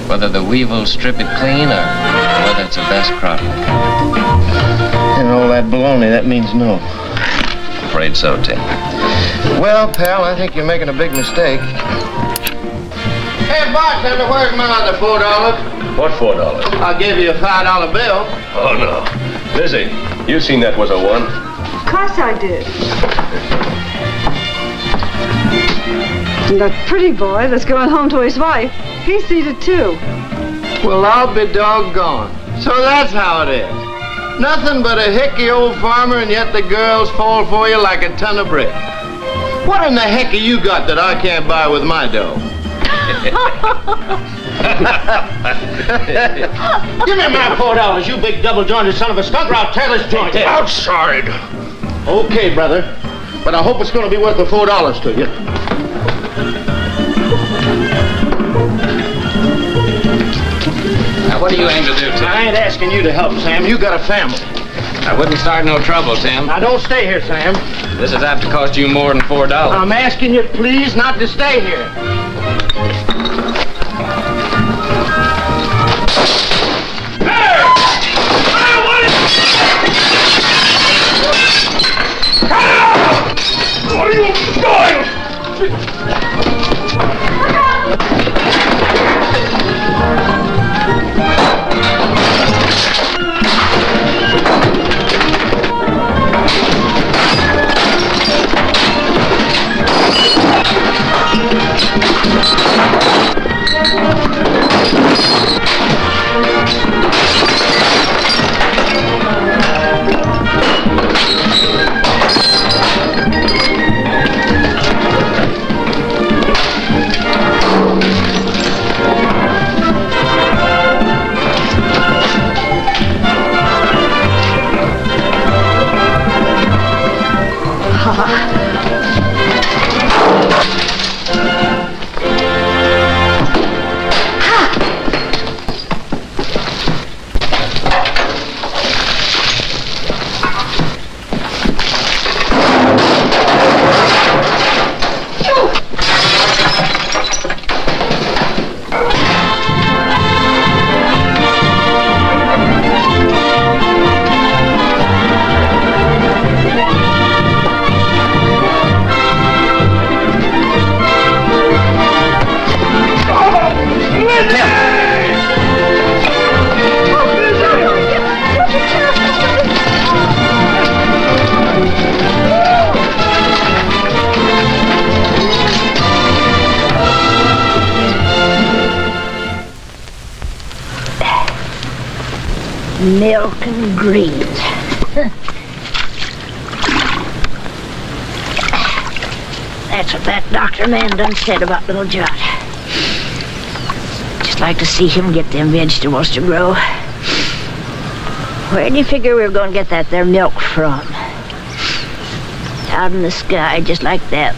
Whether the weevils strip it clean or whether it's the best crop in the country. And all that baloney, that means no. Afraid so, Tim. Well, pal, I think you're making a big mistake. Hey, bartender, where's my other $4? What $4? I'll give you a $5 bill. Oh, no. Lizzie, you seen that was a one. Of course I did. And that pretty boy that's going home to his wife, he's seen it too. Well, I'll be doggone. So that's how it is. Nothing but a hicky old farmer, and yet the girls fall for you like a ton of brick. What in the heck have you got that I can't buy with my dough? Give me my $4, you big double-jointed son of a skunk, or I'll tear this joint in. Outside. Okay, brother. But I hope it's going to be worth the $4 to you. Now, what do you aim to do, Tim? I ain't asking you to help, Sam. You got a family. I wouldn't start no trouble, Tim. Now, don't stay here, Sam. This is apt to cost you more than $4. I'm asking you, please, not to stay here. What are you doing? Milk and greens. That's what that doctor man done said about little John. Just like to see him get them vegetables to grow. Where do you figure we were going to get that there milk from? Out in the sky, just like that.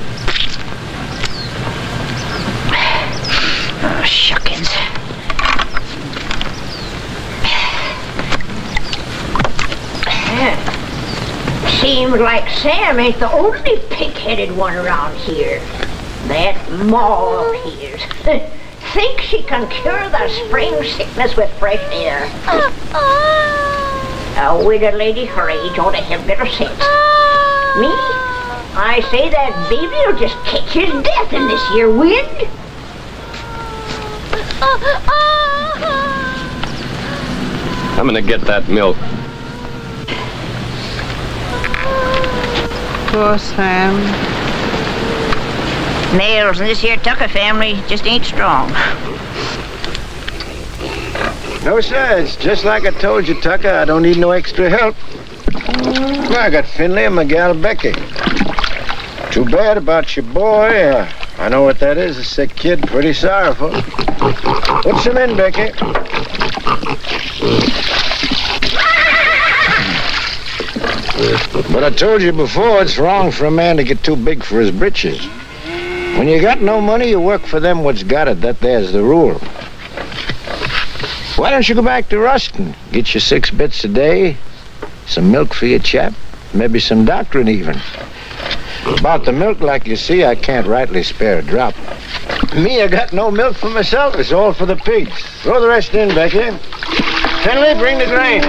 Oh, shuckins. Seems like Sam ain't the only pig-headed one around here. That ma of his thinks she can cure the spring sickness with fresh air. A widow lady her age ought to have better sense. Me? I say that baby'll just catch his death in this here wind. I'm gonna get that milk. Poor Sam. Nails in this here Tucker family just ain't strong. No, sir. It's just like I told you, Tucker. I don't need no extra help. Well, I got Finley and my gal Becky. Too bad about your boy. I know what that is. A sick kid. Pretty sorrowful. Put some in, Becky. But I told you before, it's wrong for a man to get too big for his britches. When you got no money, you work for them what's got it. That there's the rule. Why don't you go back to Ruston? Get you 6 bits a day, some milk for your chap, maybe some doctrine even. About the milk, like you see, I can't rightly spare a drop. Me, I got no milk for myself. It's all for the pigs. Throw the rest in, Becky. Finley, bring the grain.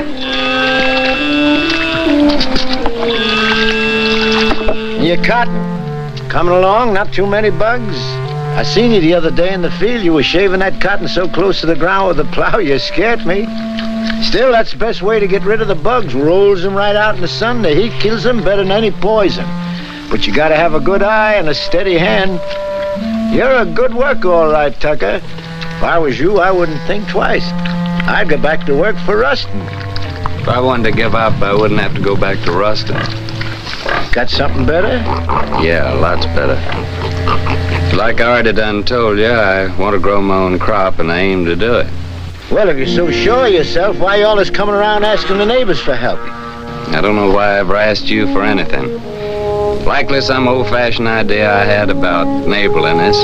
Your cotton. Coming along, not too many bugs. I seen you the other day in the field. You were shaving that cotton so close to the ground with the plow, you scared me. Still, that's the best way to get rid of the bugs. Rolls them right out in the sun. The heat kills them better than any poison. But you gotta have a good eye and a steady hand. You're a good worker, all right, Tucker. If I was you, I wouldn't think twice. I'd go back to work for Ruston. If I wanted to give up, I wouldn't have to go back to Ruston. Got something better? Yeah, lots better. Like I already done told you, I want to grow my own crop, and I aim to do it. Well, if you're so sure of yourself, why you always coming around asking the neighbors for help? I don't know why I ever asked you for anything. Likely some old-fashioned idea I had about neighborliness.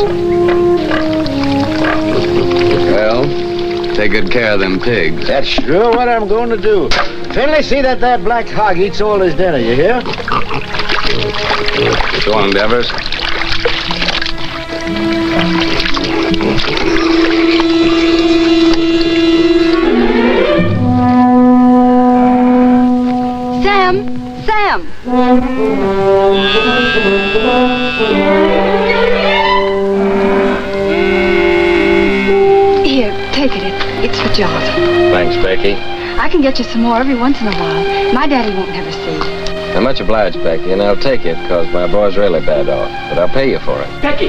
Well, take good care of them pigs. That's sure what I'm going to do. Finley, see that black hog eats all his dinner, you hear? So long, Devers. Sam! Here, take it. It's for Jaws. Thanks, Becky. I can get you some more every once in a while. My daddy won't never see. I'm much obliged, Becky, and I'll take it, because my boy's really bad off. But I'll pay you for it. Becky,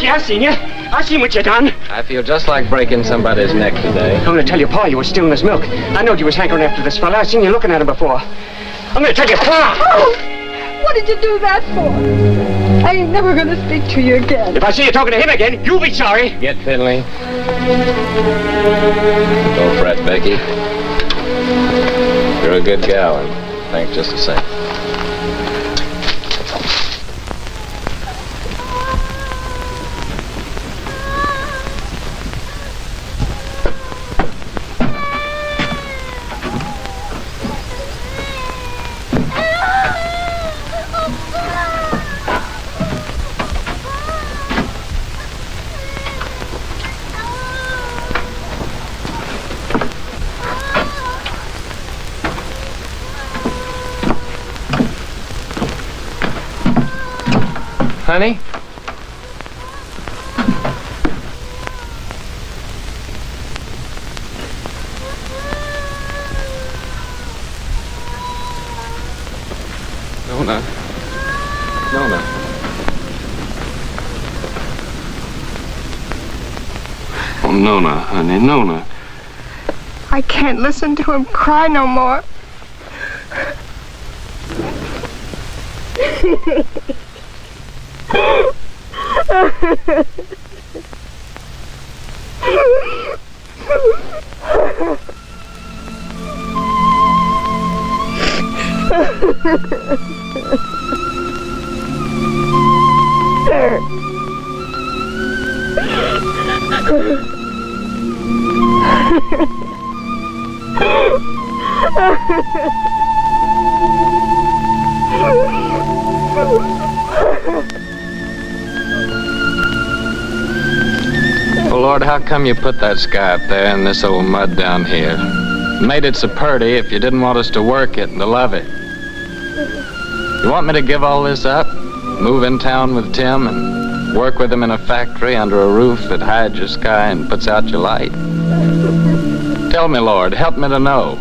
I seen you. I seen what you done. I feel just like breaking somebody's neck today. I'm gonna tell you, Pa, you was stealing his milk. I knowed you was hankering after this fella. I seen you looking at him before. I'm gonna tell you, Pa! Oh! What did you do that for? I ain't never gonna speak to you again. If I see you talking to him again, you'll be sorry. Get Finley. Don't fret, Becky. You're a good gal, and thanks just the same. Honey? Nona. Oh, Nona, honey, Nona. I can't listen to him cry no more. Well, Lord, how come you put that sky up there and this old mud down here? Made it so purty if you didn't want us to work it and to love it. You want me to give all this up? Move in town with Tim and work with him in a factory under a roof that hides your sky and puts out your light? Tell me, Lord, help me to know.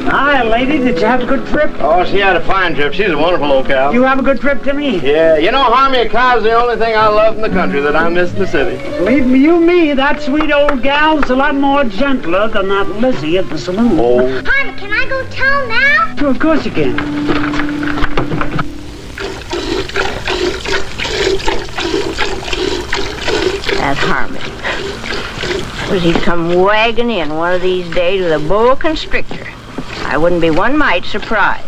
Hi, lady. Did you have a good trip? Oh, she had a fine trip. She's a wonderful old cow. You have a good trip, Timmy? Yeah, you know, Harmy, a cow's the only thing I love in the country that I miss in the city. Believe me, that sweet old gal's a lot more gentler than that Lizzie at the saloon. Oh. Harvey, can I go tell now? Sure, of course you can. That's Harmon. Was he'd come wagging in one of these days with a boa constrictor. I wouldn't be one mite surprised.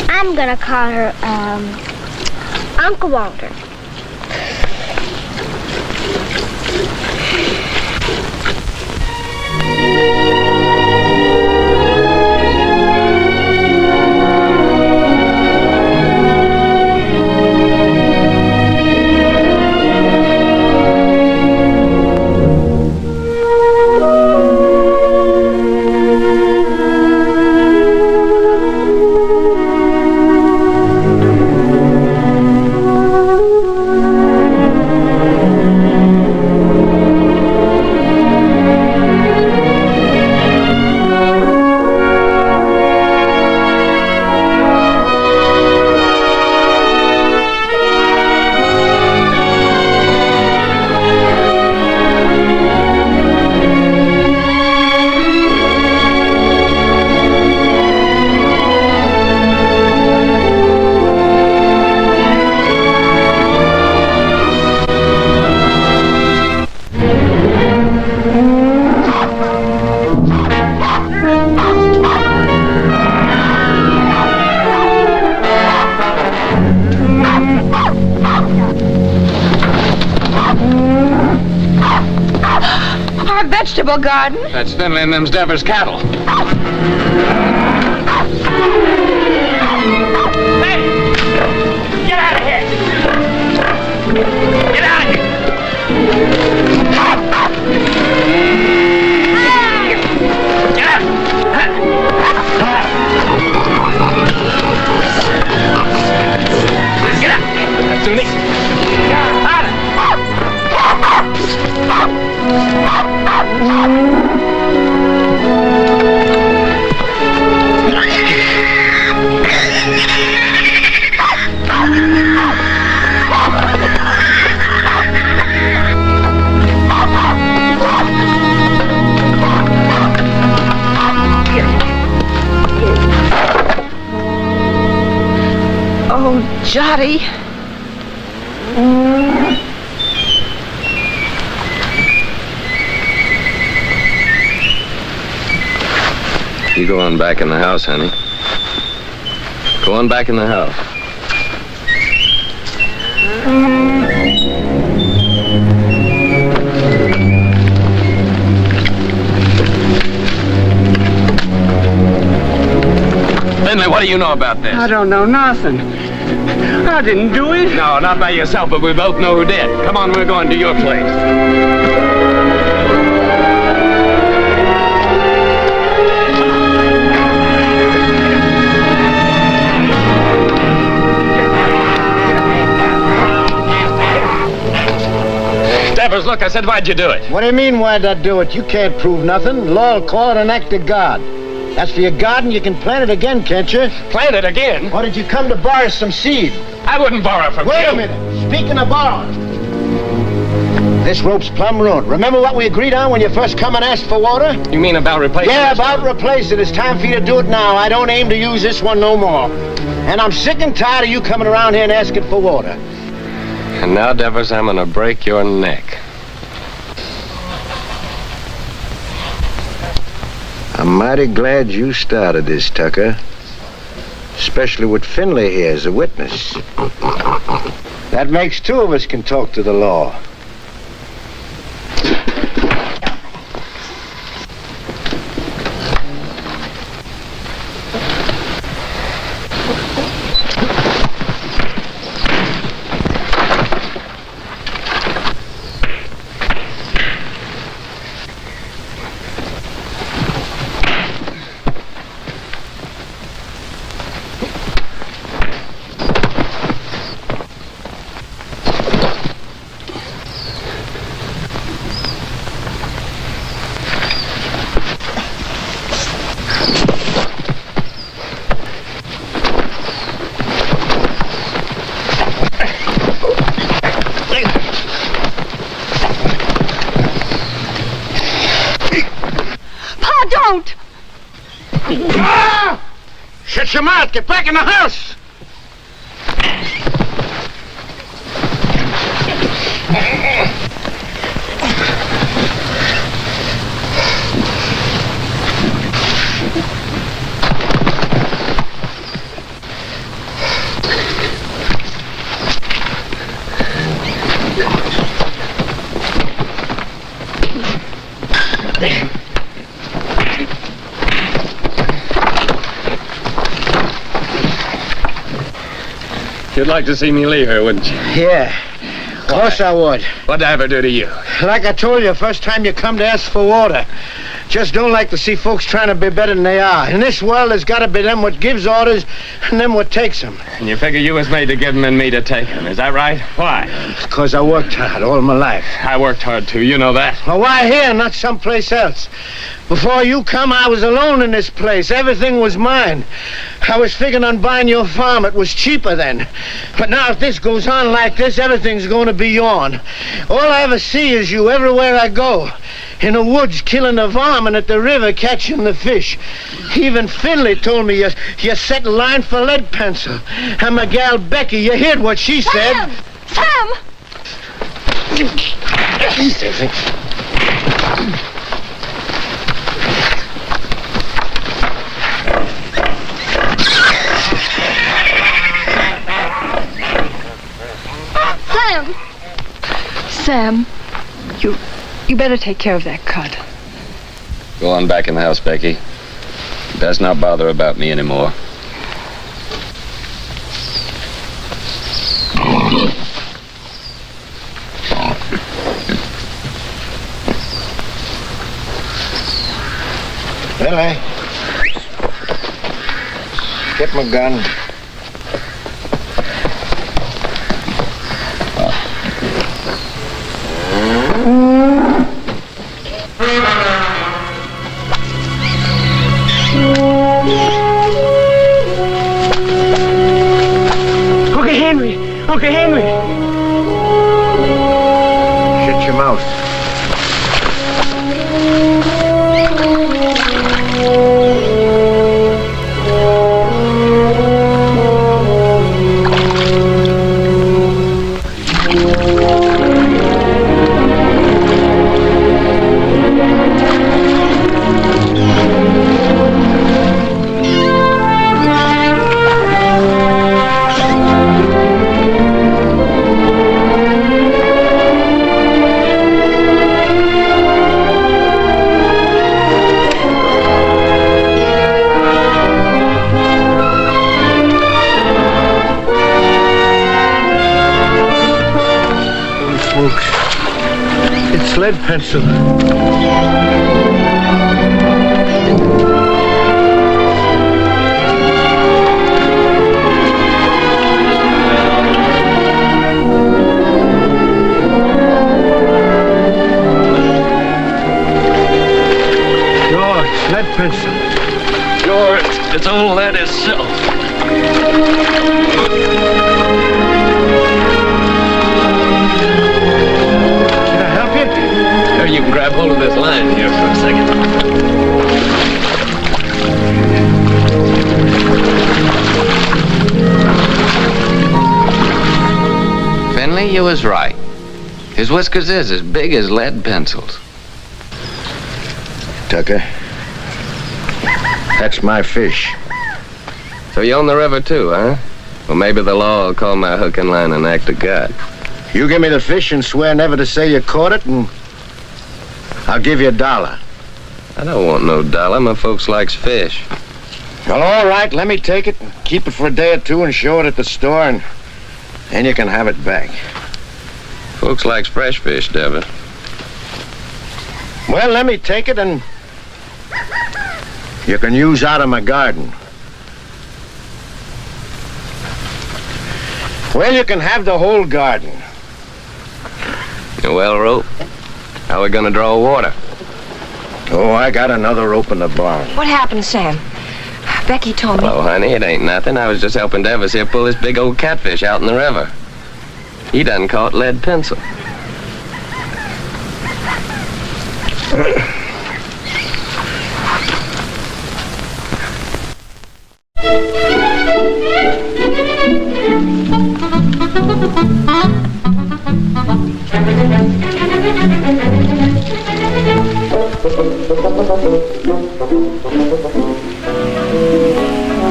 I'm gonna call her, Uncle Walter. Vegetable garden? That's Finley and them's Devers cattle. Hey! Get out of here! Get out of here! Get out! Get out! Sunni! Oh, Jotty. You go on back in the house, honey. Go on back in the house. Finley, what do you know about this? I don't know nothing. I didn't do it. No, not by yourself, but we both know who did. Come on, we're going to your place. Devers, look, I said, why'd you do it? What do you mean, why'd I do it? You can't prove nothing. Law will call it an act of God. As for your garden, you can plant it again, can't you? Plant it again? Or did you come to borrow some seed? I wouldn't borrow from you. Wait a minute. Speaking of borrowing, this rope's plumb ruined. Remember what we agreed on when you first come and asked for water? You mean about replacing Yeah, this about replacing it. It's time for you to do it now. I don't aim to use this one no more. And I'm sick and tired of you coming around here and asking for water. And now, Devers, I'm gonna break your neck. I'm mighty glad you started this, Tucker. Especially with Finley here as a witness. That makes two of us can talk to the law. Shut your mouth! Get back in the house! You'd like to see me leave her, wouldn't you? Yeah, of course I would. What'd I ever do to you? Like I told you, first time you come to ask for water. Just don't like to see folks trying to be better than they are. In this world, there's got to be them what gives orders and them what takes them. And you figure you was made to give them and me to take them, is that right? Why? Because I worked hard all my life. I worked hard, too. You know that. Well, why here, not someplace else? Before you come, I was alone in this place. Everything was mine. I was figuring on buying your farm. It was cheaper then. But now if this goes on like this, everything's going to be yourn. All I ever see is you everywhere I go. In the woods killing the varmint, at the river catching the fish. Even Finley told me you set line for lead pencil. And my gal Becky, you heard what she said. Sam! Sam, you better take care of that cut. Go on back in the house, Becky. You best not bother about me anymore. Billy, get my gun. Uncle Henry! Shut your mouth. It's lead pencil. Sure, it's lead pencil. Sure, it's all lead itself. You can grab hold of this line here for a second. Finley, you was right. His whiskers is as big as lead pencils. Tucker, That's my fish. So you own the river too, huh? Well, maybe the law will call my hook and line an act of God. You give me the fish and swear never to say you caught it, and I'll give you $1. I don't want no dollar. My folks likes fish. Well, all right, let me take it, and keep it for a day or two and show it at the store, and then you can have it back. Folks likes fresh fish, Devitt. Well, let me take it, and you can use out of my garden. Well, you can have the whole garden. Well, Rope, how are we gonna draw water? Oh, I got another rope in the barn. What happened, Sam? Becky told me. Oh, honey, it ain't nothing. I was just helping Davis here pull this big old catfish out in the river. He done caught lead pencil.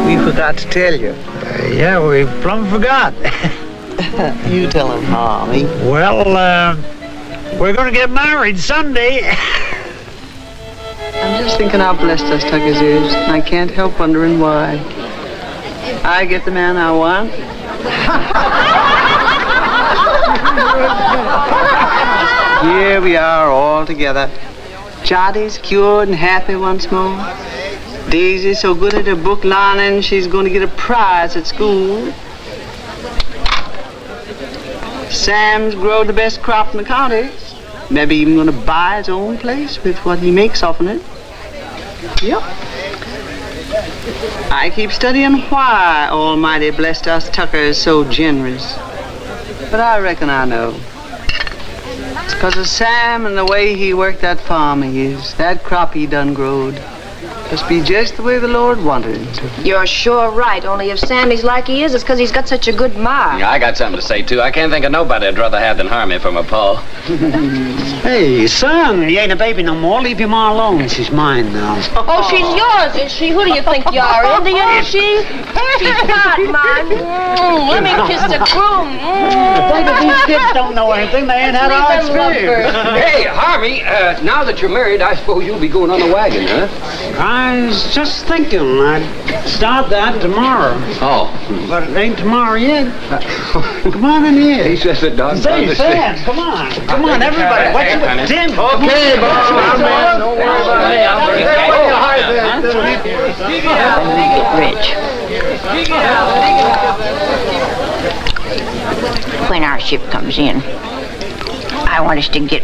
We forgot to tell you. Yeah, we plumb forgot. You tell him, Mommy. Well, we're gonna get married Sunday. I'm just thinking how blessed us Tuckers is. I can't help wondering why. I get the man I want. Here we are all together. Jottie's cured and happy once more. Daisy's so good at her book learning, she's going to get a prize at school. Sam's grown the best crop in the county. Maybe even going to buy his own place with what he makes off of it. Yep. I keep studying why Almighty blessed us Tuckers so generous. But I reckon I know. It's 'cause of Sam and the way he worked that farm of his. That crop he done growed. Must be just the way the Lord wanted it to. You're sure right. Only if Sammy's like he is, it's 'cause he's got such a good ma. Yeah, I got something to say, too. I can't think of nobody I'd rather have than Harmony for my pa. Hey, son, you ain't a baby no more. Leave your ma alone. She's mine now. Oh, she's yours, is she? Who do you think you are, Indian, is she? She's not mine. Let me kiss the groom. These kids don't know anything. They ain't had our experience. Hey, Harvey, now that you're married, I suppose you'll be going on the wagon, huh? I was just thinking I'd start that tomorrow. Oh. But it ain't tomorrow yet. Come on in here. He says it does. Say, Sam, come on. Come on, everybody. What's your Tim? Okay, boss. Don't worry about me. When we get rich. When our ship comes in, I want us to get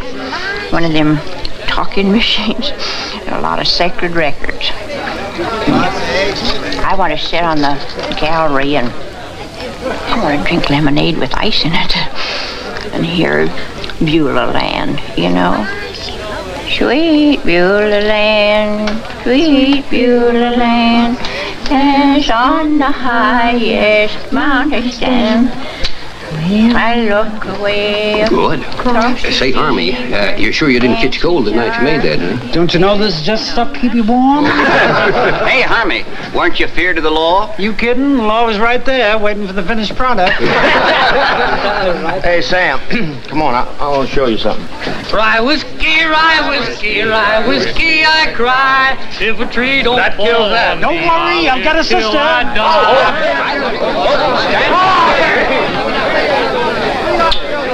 one of them talking machines and a lot of sacred records. I want to sit on the gallery and I want to drink lemonade with ice in it and hear Beulah Land, you know. Sweet Beulah Land, sweet Beulah Land, stands on the highest mountain stand. I look away. Good. Say, Army, you're sure you didn't catch cold the night you made that, huh? Don't you know this is just stuff to keep you warm? Hey, Harmy, weren't you feared of the law? You kidding? The law was right there, waiting for the finished product. Hey, Sam, come on. I want to show you something. Rye whiskey, I cry. If a tree don't That fall kills that. on Don't me, worry, I've got a till sister. I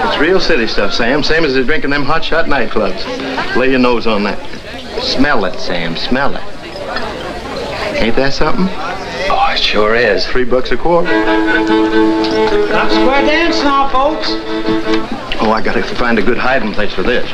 It's real city stuff, Sam. Same as they're drinking them hot shot nightclubs. Lay your nose on that. Smell it, Sam. Smell it. Ain't that something? Oh, it sure is. $3 a quart. Top square dance now, folks. Oh, I gotta find a good hiding place for this.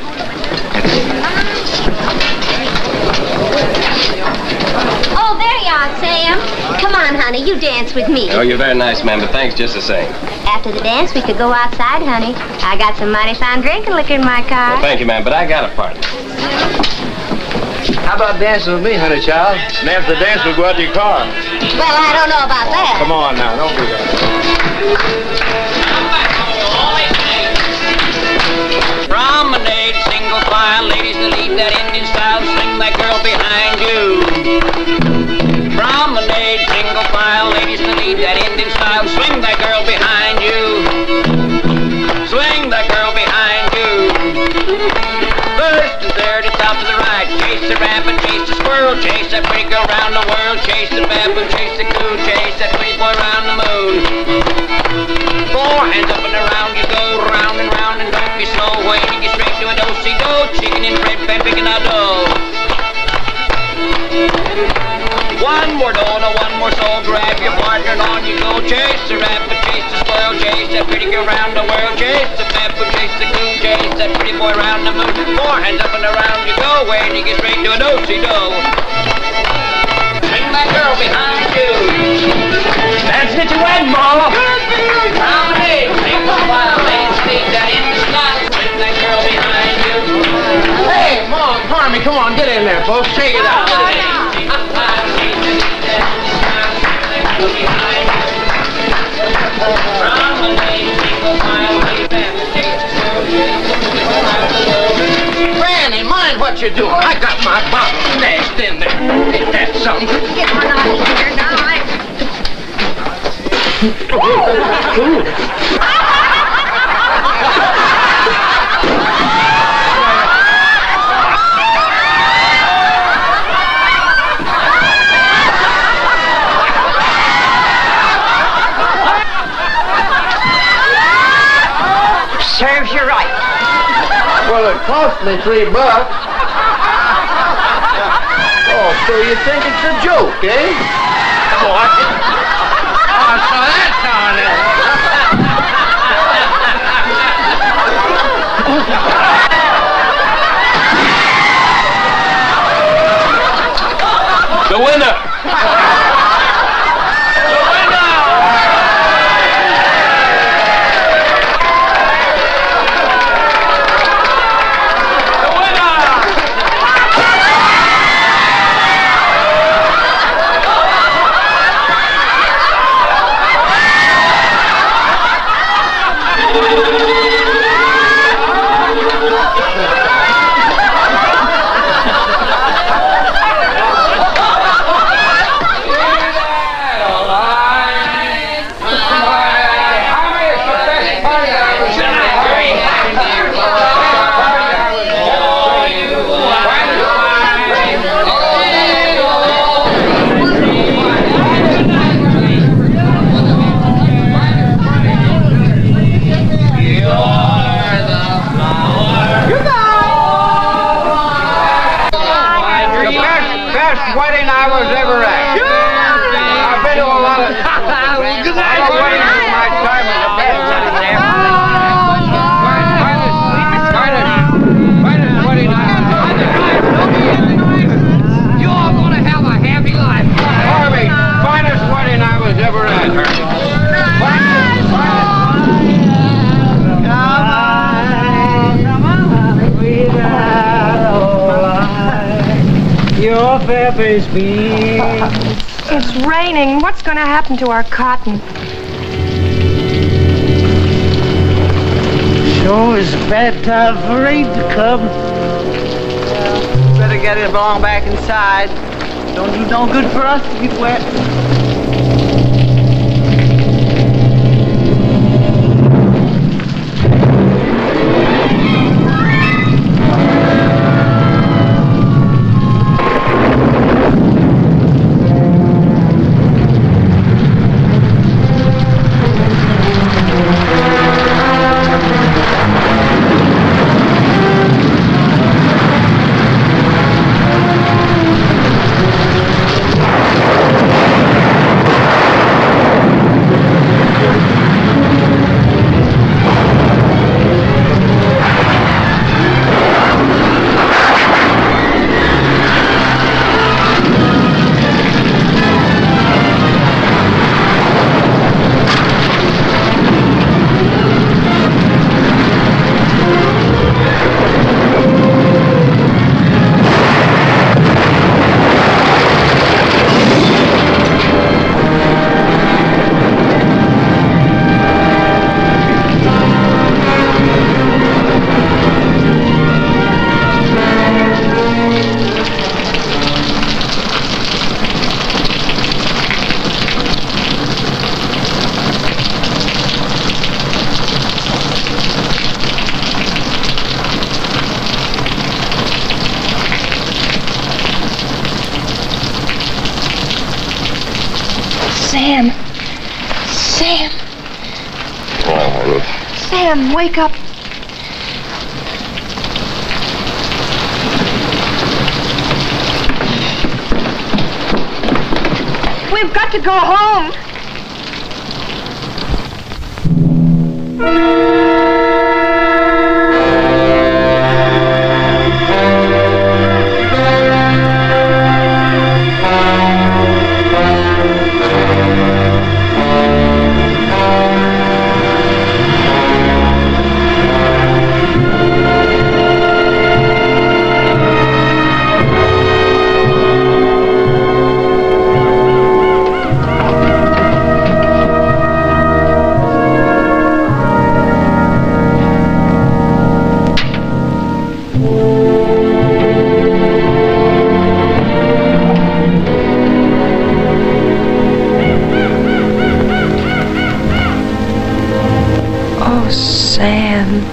Oh, there you are, Sam. Come on, honey, you dance with me. Oh, you're very nice, man, but thanks just the same. After the dance, we could go outside, honey. I got some mighty fine drinking liquor in my car. Well, thank you, man, but I got a partner. How about dancing with me, honey child? And after the dance, we'll go out to your car. Well, I don't know about that. Come on now, don't do that. Promenade, single file, ladies that lead that Indian style, swing that girl behind you. off to the right. Chase the rabbit, chase the squirrel, chase that pretty girl round the world. Chase the baboon, chase the coon, chase that pretty boy round the moon. 4 hands up and around you go, round and don't be slow. When you get straight to a do-si-do, chicken and bread pan picking out dough. 1 more dough, no 1 more soul. Grab your partner and on you go. Chase the rabbit, chase the squirrel, chase that pretty girl round the world. Chase the baboon, chase the coon, chase that pretty boy round the moon. 4 hands up and around you go. When you get straight to a do-si-do, bring that girl behind you. That's it, you win, Mama. Promenade, take a while, ladies, speak that in the sky. Bring that girl behind you. Hey, Mom, Harmy, come on, get in there, folks. Shake it out. Granny, mind what you're doing. I got my bottle stashed in there. Ain't that something? Get one out of here now. Serves you right. Well, it cost me $3. Oh, so you think it's a joke, eh? What? Oh, so that's how it is. The winner! Wedding I was ever at. I've been to a lot of weddings in my time as a best wedding there. Finest wedding I You all gonna have a happy life. Harvey, finest wedding I was ever at. Your feathers beat. It's raining. What's going to happen to our cotton? Sure is a bad time for rain to come. Better get it along back inside. Don't do no good for us to get wet. Sam. Sam. Oh, Ruth. Sam, wake up. We've got to go home. Oh, Sam.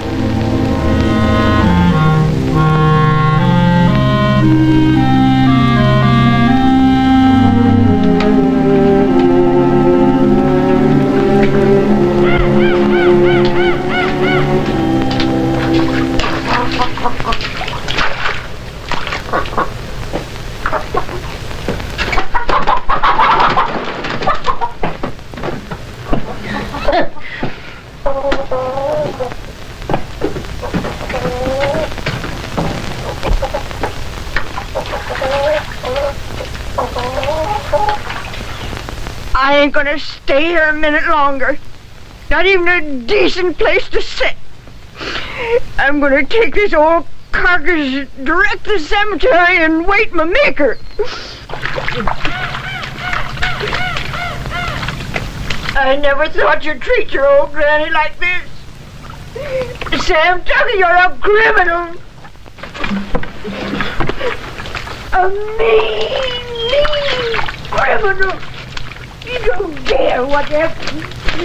I ain't gonna stay here a minute longer. Not even a decent place to sit. I'm gonna take this old carcass direct to the cemetery and wait my maker. I never thought you'd treat your old granny like this. Sam Tucker, you're a criminal. A mean criminal. You don't dare what that...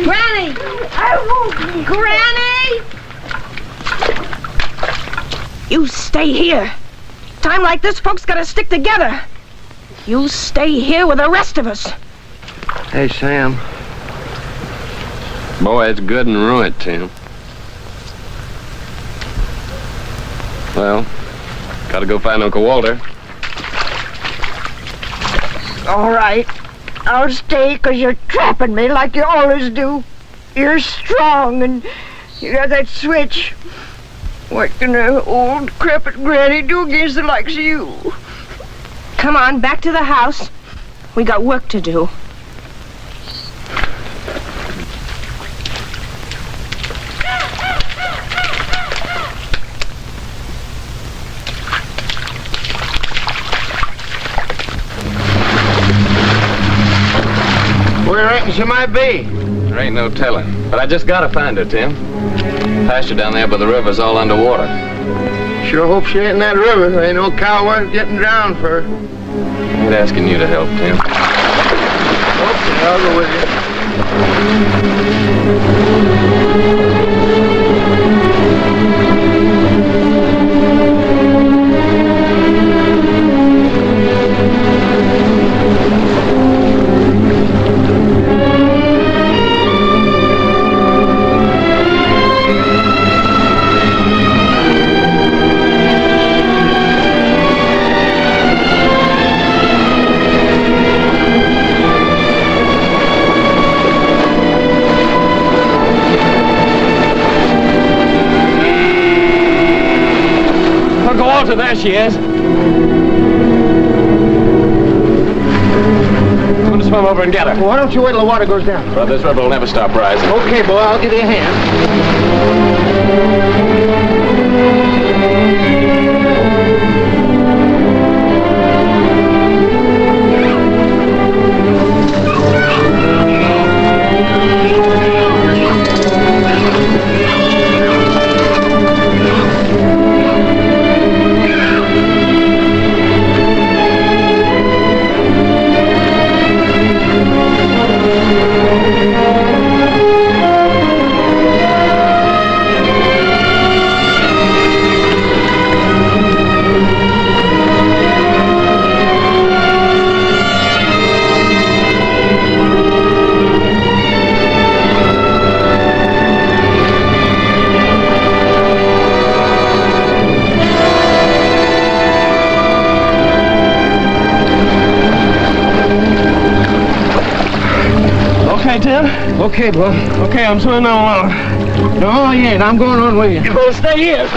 Granny! I won't... Granny! You stay here. Time like this, folks gotta stick together. You stay here with the rest of us. Hey, Sam. Boy, it's good and ruined, Tim. Well, gotta go find Uncle Walter. All right. I'll stay 'cause you're trapping me like you always do. You're strong and you got that switch. What can an old decrepit granny do against the likes of you? Come on, back to the house. We got work to do. Where I reckon she might be? There ain't no telling. But I just gotta find her, Tim. Pasture down there by the river's all underwater. Sure hope she ain't in that river. There ain't no cow worth getting drowned for her. I ain't asking you to help, Tim. Okay, I'll go with Uncle Walter, there she is. I'm gonna swim over and get her. Well, why don't you wait till the water goes down? Well, this river will never stop rising. Okay, boy, I'll give you a hand. Okay, bro. Okay, I'm swimming on along. No, you ain't. I'm going on with you. You're gonna stay here.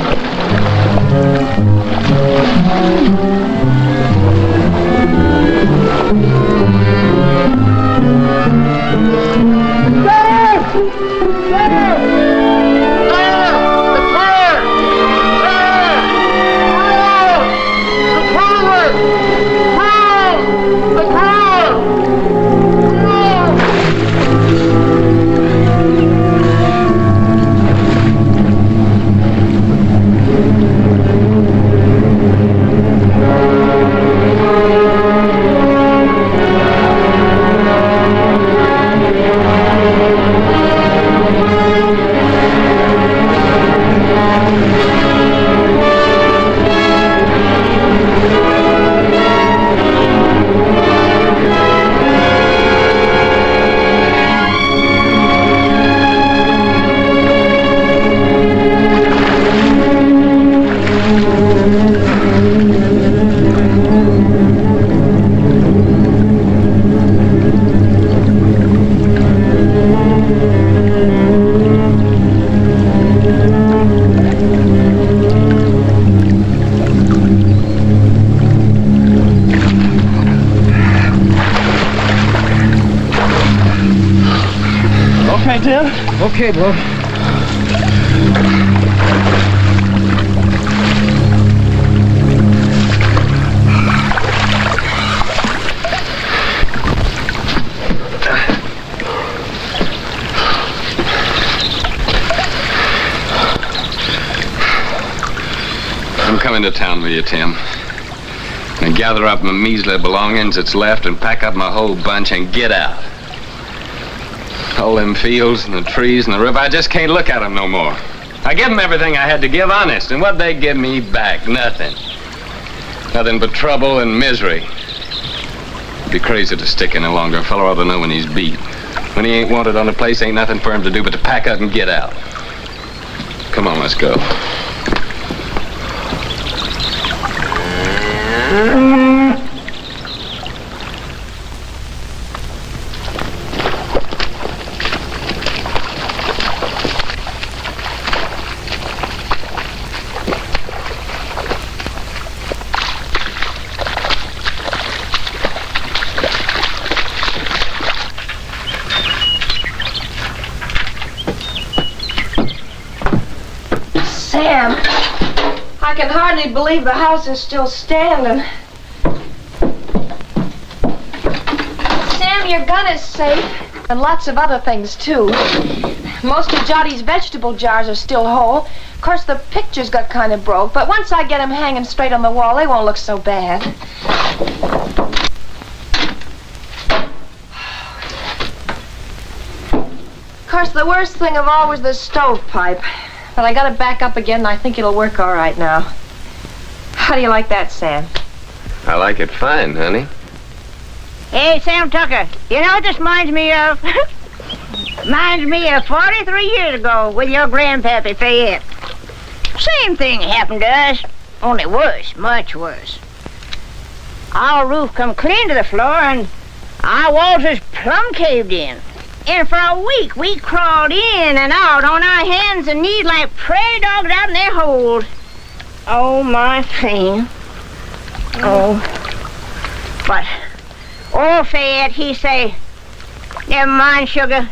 Okay, Tim? Okay, bro. I'm coming to town with you, Tim. And gather up my measly belongings that's left and pack up my whole bunch and get out. All them fields and the trees and the river, I just can't look at them no more. I give them everything I had to give, honest, and what'd they give me back? Nothing. Nothing but trouble and misery. It'd be crazy to stick any longer. A fellow ought to know when he's beat. When he ain't wanted on a place, ain't nothing for him to do but to pack up and get out. Come on, let's go. Sam, I can hardly believe the house is still standing. Sam, your gun is safe, and lots of other things, too. Most of Jottie's vegetable jars are still whole. Of course, the pictures got kind of broke, but once I get them hanging straight on the wall, they won't look so bad. Of course, the worst thing of all was the stovepipe. But I got it back up again, and I think it'll work all right now. How do you like that, Sam? I like it fine, honey. Hey, Sam Tucker, you know what this reminds me of? Reminds me of 43 years ago with your grandpappy Fayette. Same thing happened to us, only worse, much worse. Our roof come clean to the floor, and our walls was plumb caved in. And for a week, we crawled in and out on our hands and knees like prairie dogs out in their holes. Oh, my thing. Oh. But old Fayette, he say, never mind, sugar.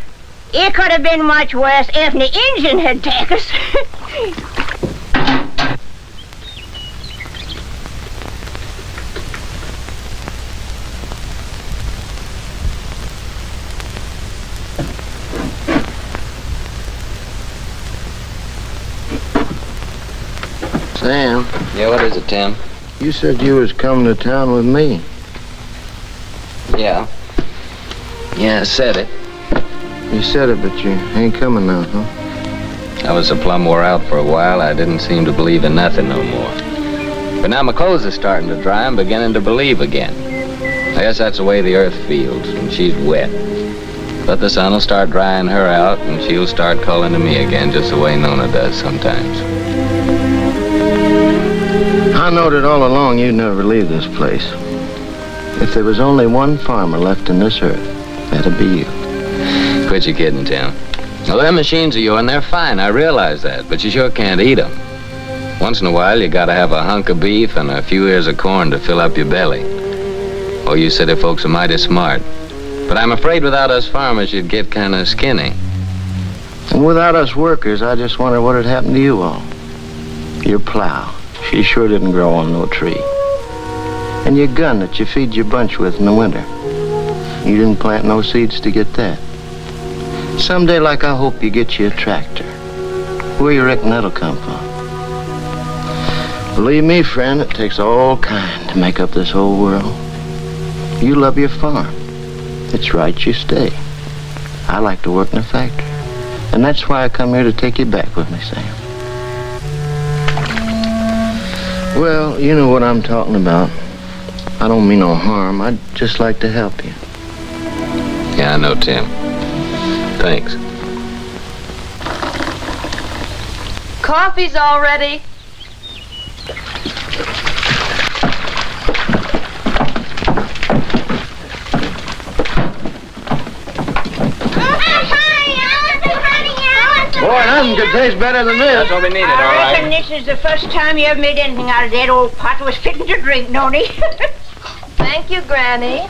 It could have been much worse if the engine had taken us. Sam. Yeah, what is it, Tim? You said you was coming to town with me. Yeah. Yeah, I said it. You said it, but you ain't coming now, huh? I was so plumb wore out for a while, I didn't seem to believe in nothing no more. But now my clothes are starting to dry, I'm beginning to believe again. I guess that's the way the earth feels when she's wet. But the sun will start drying her out, and she'll start calling to me again, just the way Nona does sometimes. I knowed it all along you'd never leave this place. If there was only one farmer left in this earth, that'd be you. Quit your kidding, Tim. Well, them machines of yours, they're fine, I realize that, but you sure can't eat them. Once in a while, you gotta have a hunk of beef and a few ears of corn to fill up your belly. Oh, you city folks are mighty smart. But I'm afraid without us farmers, you'd get kind of skinny. And without us workers, I just wonder what had happened to you all. Your plow, she sure didn't grow on no tree. And your gun that you feed your bunch with in the winter. You didn't plant no seeds to get that. Someday, like I hope you get you a tractor. Where you reckon that'll come from? Believe me, friend, it takes all kind to make up this whole world. You love your farm. It's right you stay. I like to work in a factory. And that's why I come here to take you back with me, Sam. Well, you know what I'm talking about. I don't mean no harm. I'd just like to help you. Yeah, I know, Tim. Thanks. Coffee's all ready. Boy, nothing could taste better than this. That's what we needed, all I reckon right. this is the first time you ever made anything out of that old pot was fitting to drink, don't he? Thank you, Granny.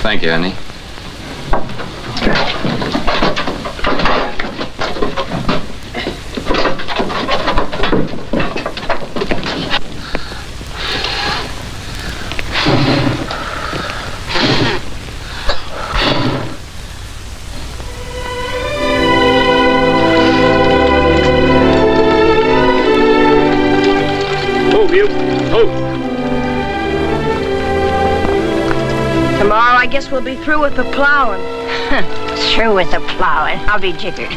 Thank you, honey. Move, you. Move. Tomorrow, I guess we'll be through with the plowing. Through with the plowing. I'll be jiggered.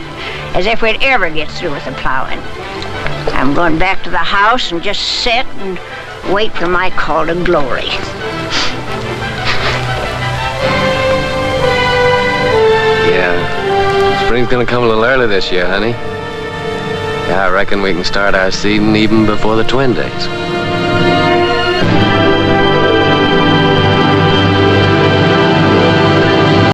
As if we'd ever get through with the plowing. I'm going back to the house and just sit and wait for my call to glory. Yeah. Spring's gonna come a little early this year, honey. Yeah, I reckon we can start our seeding even before the twin days.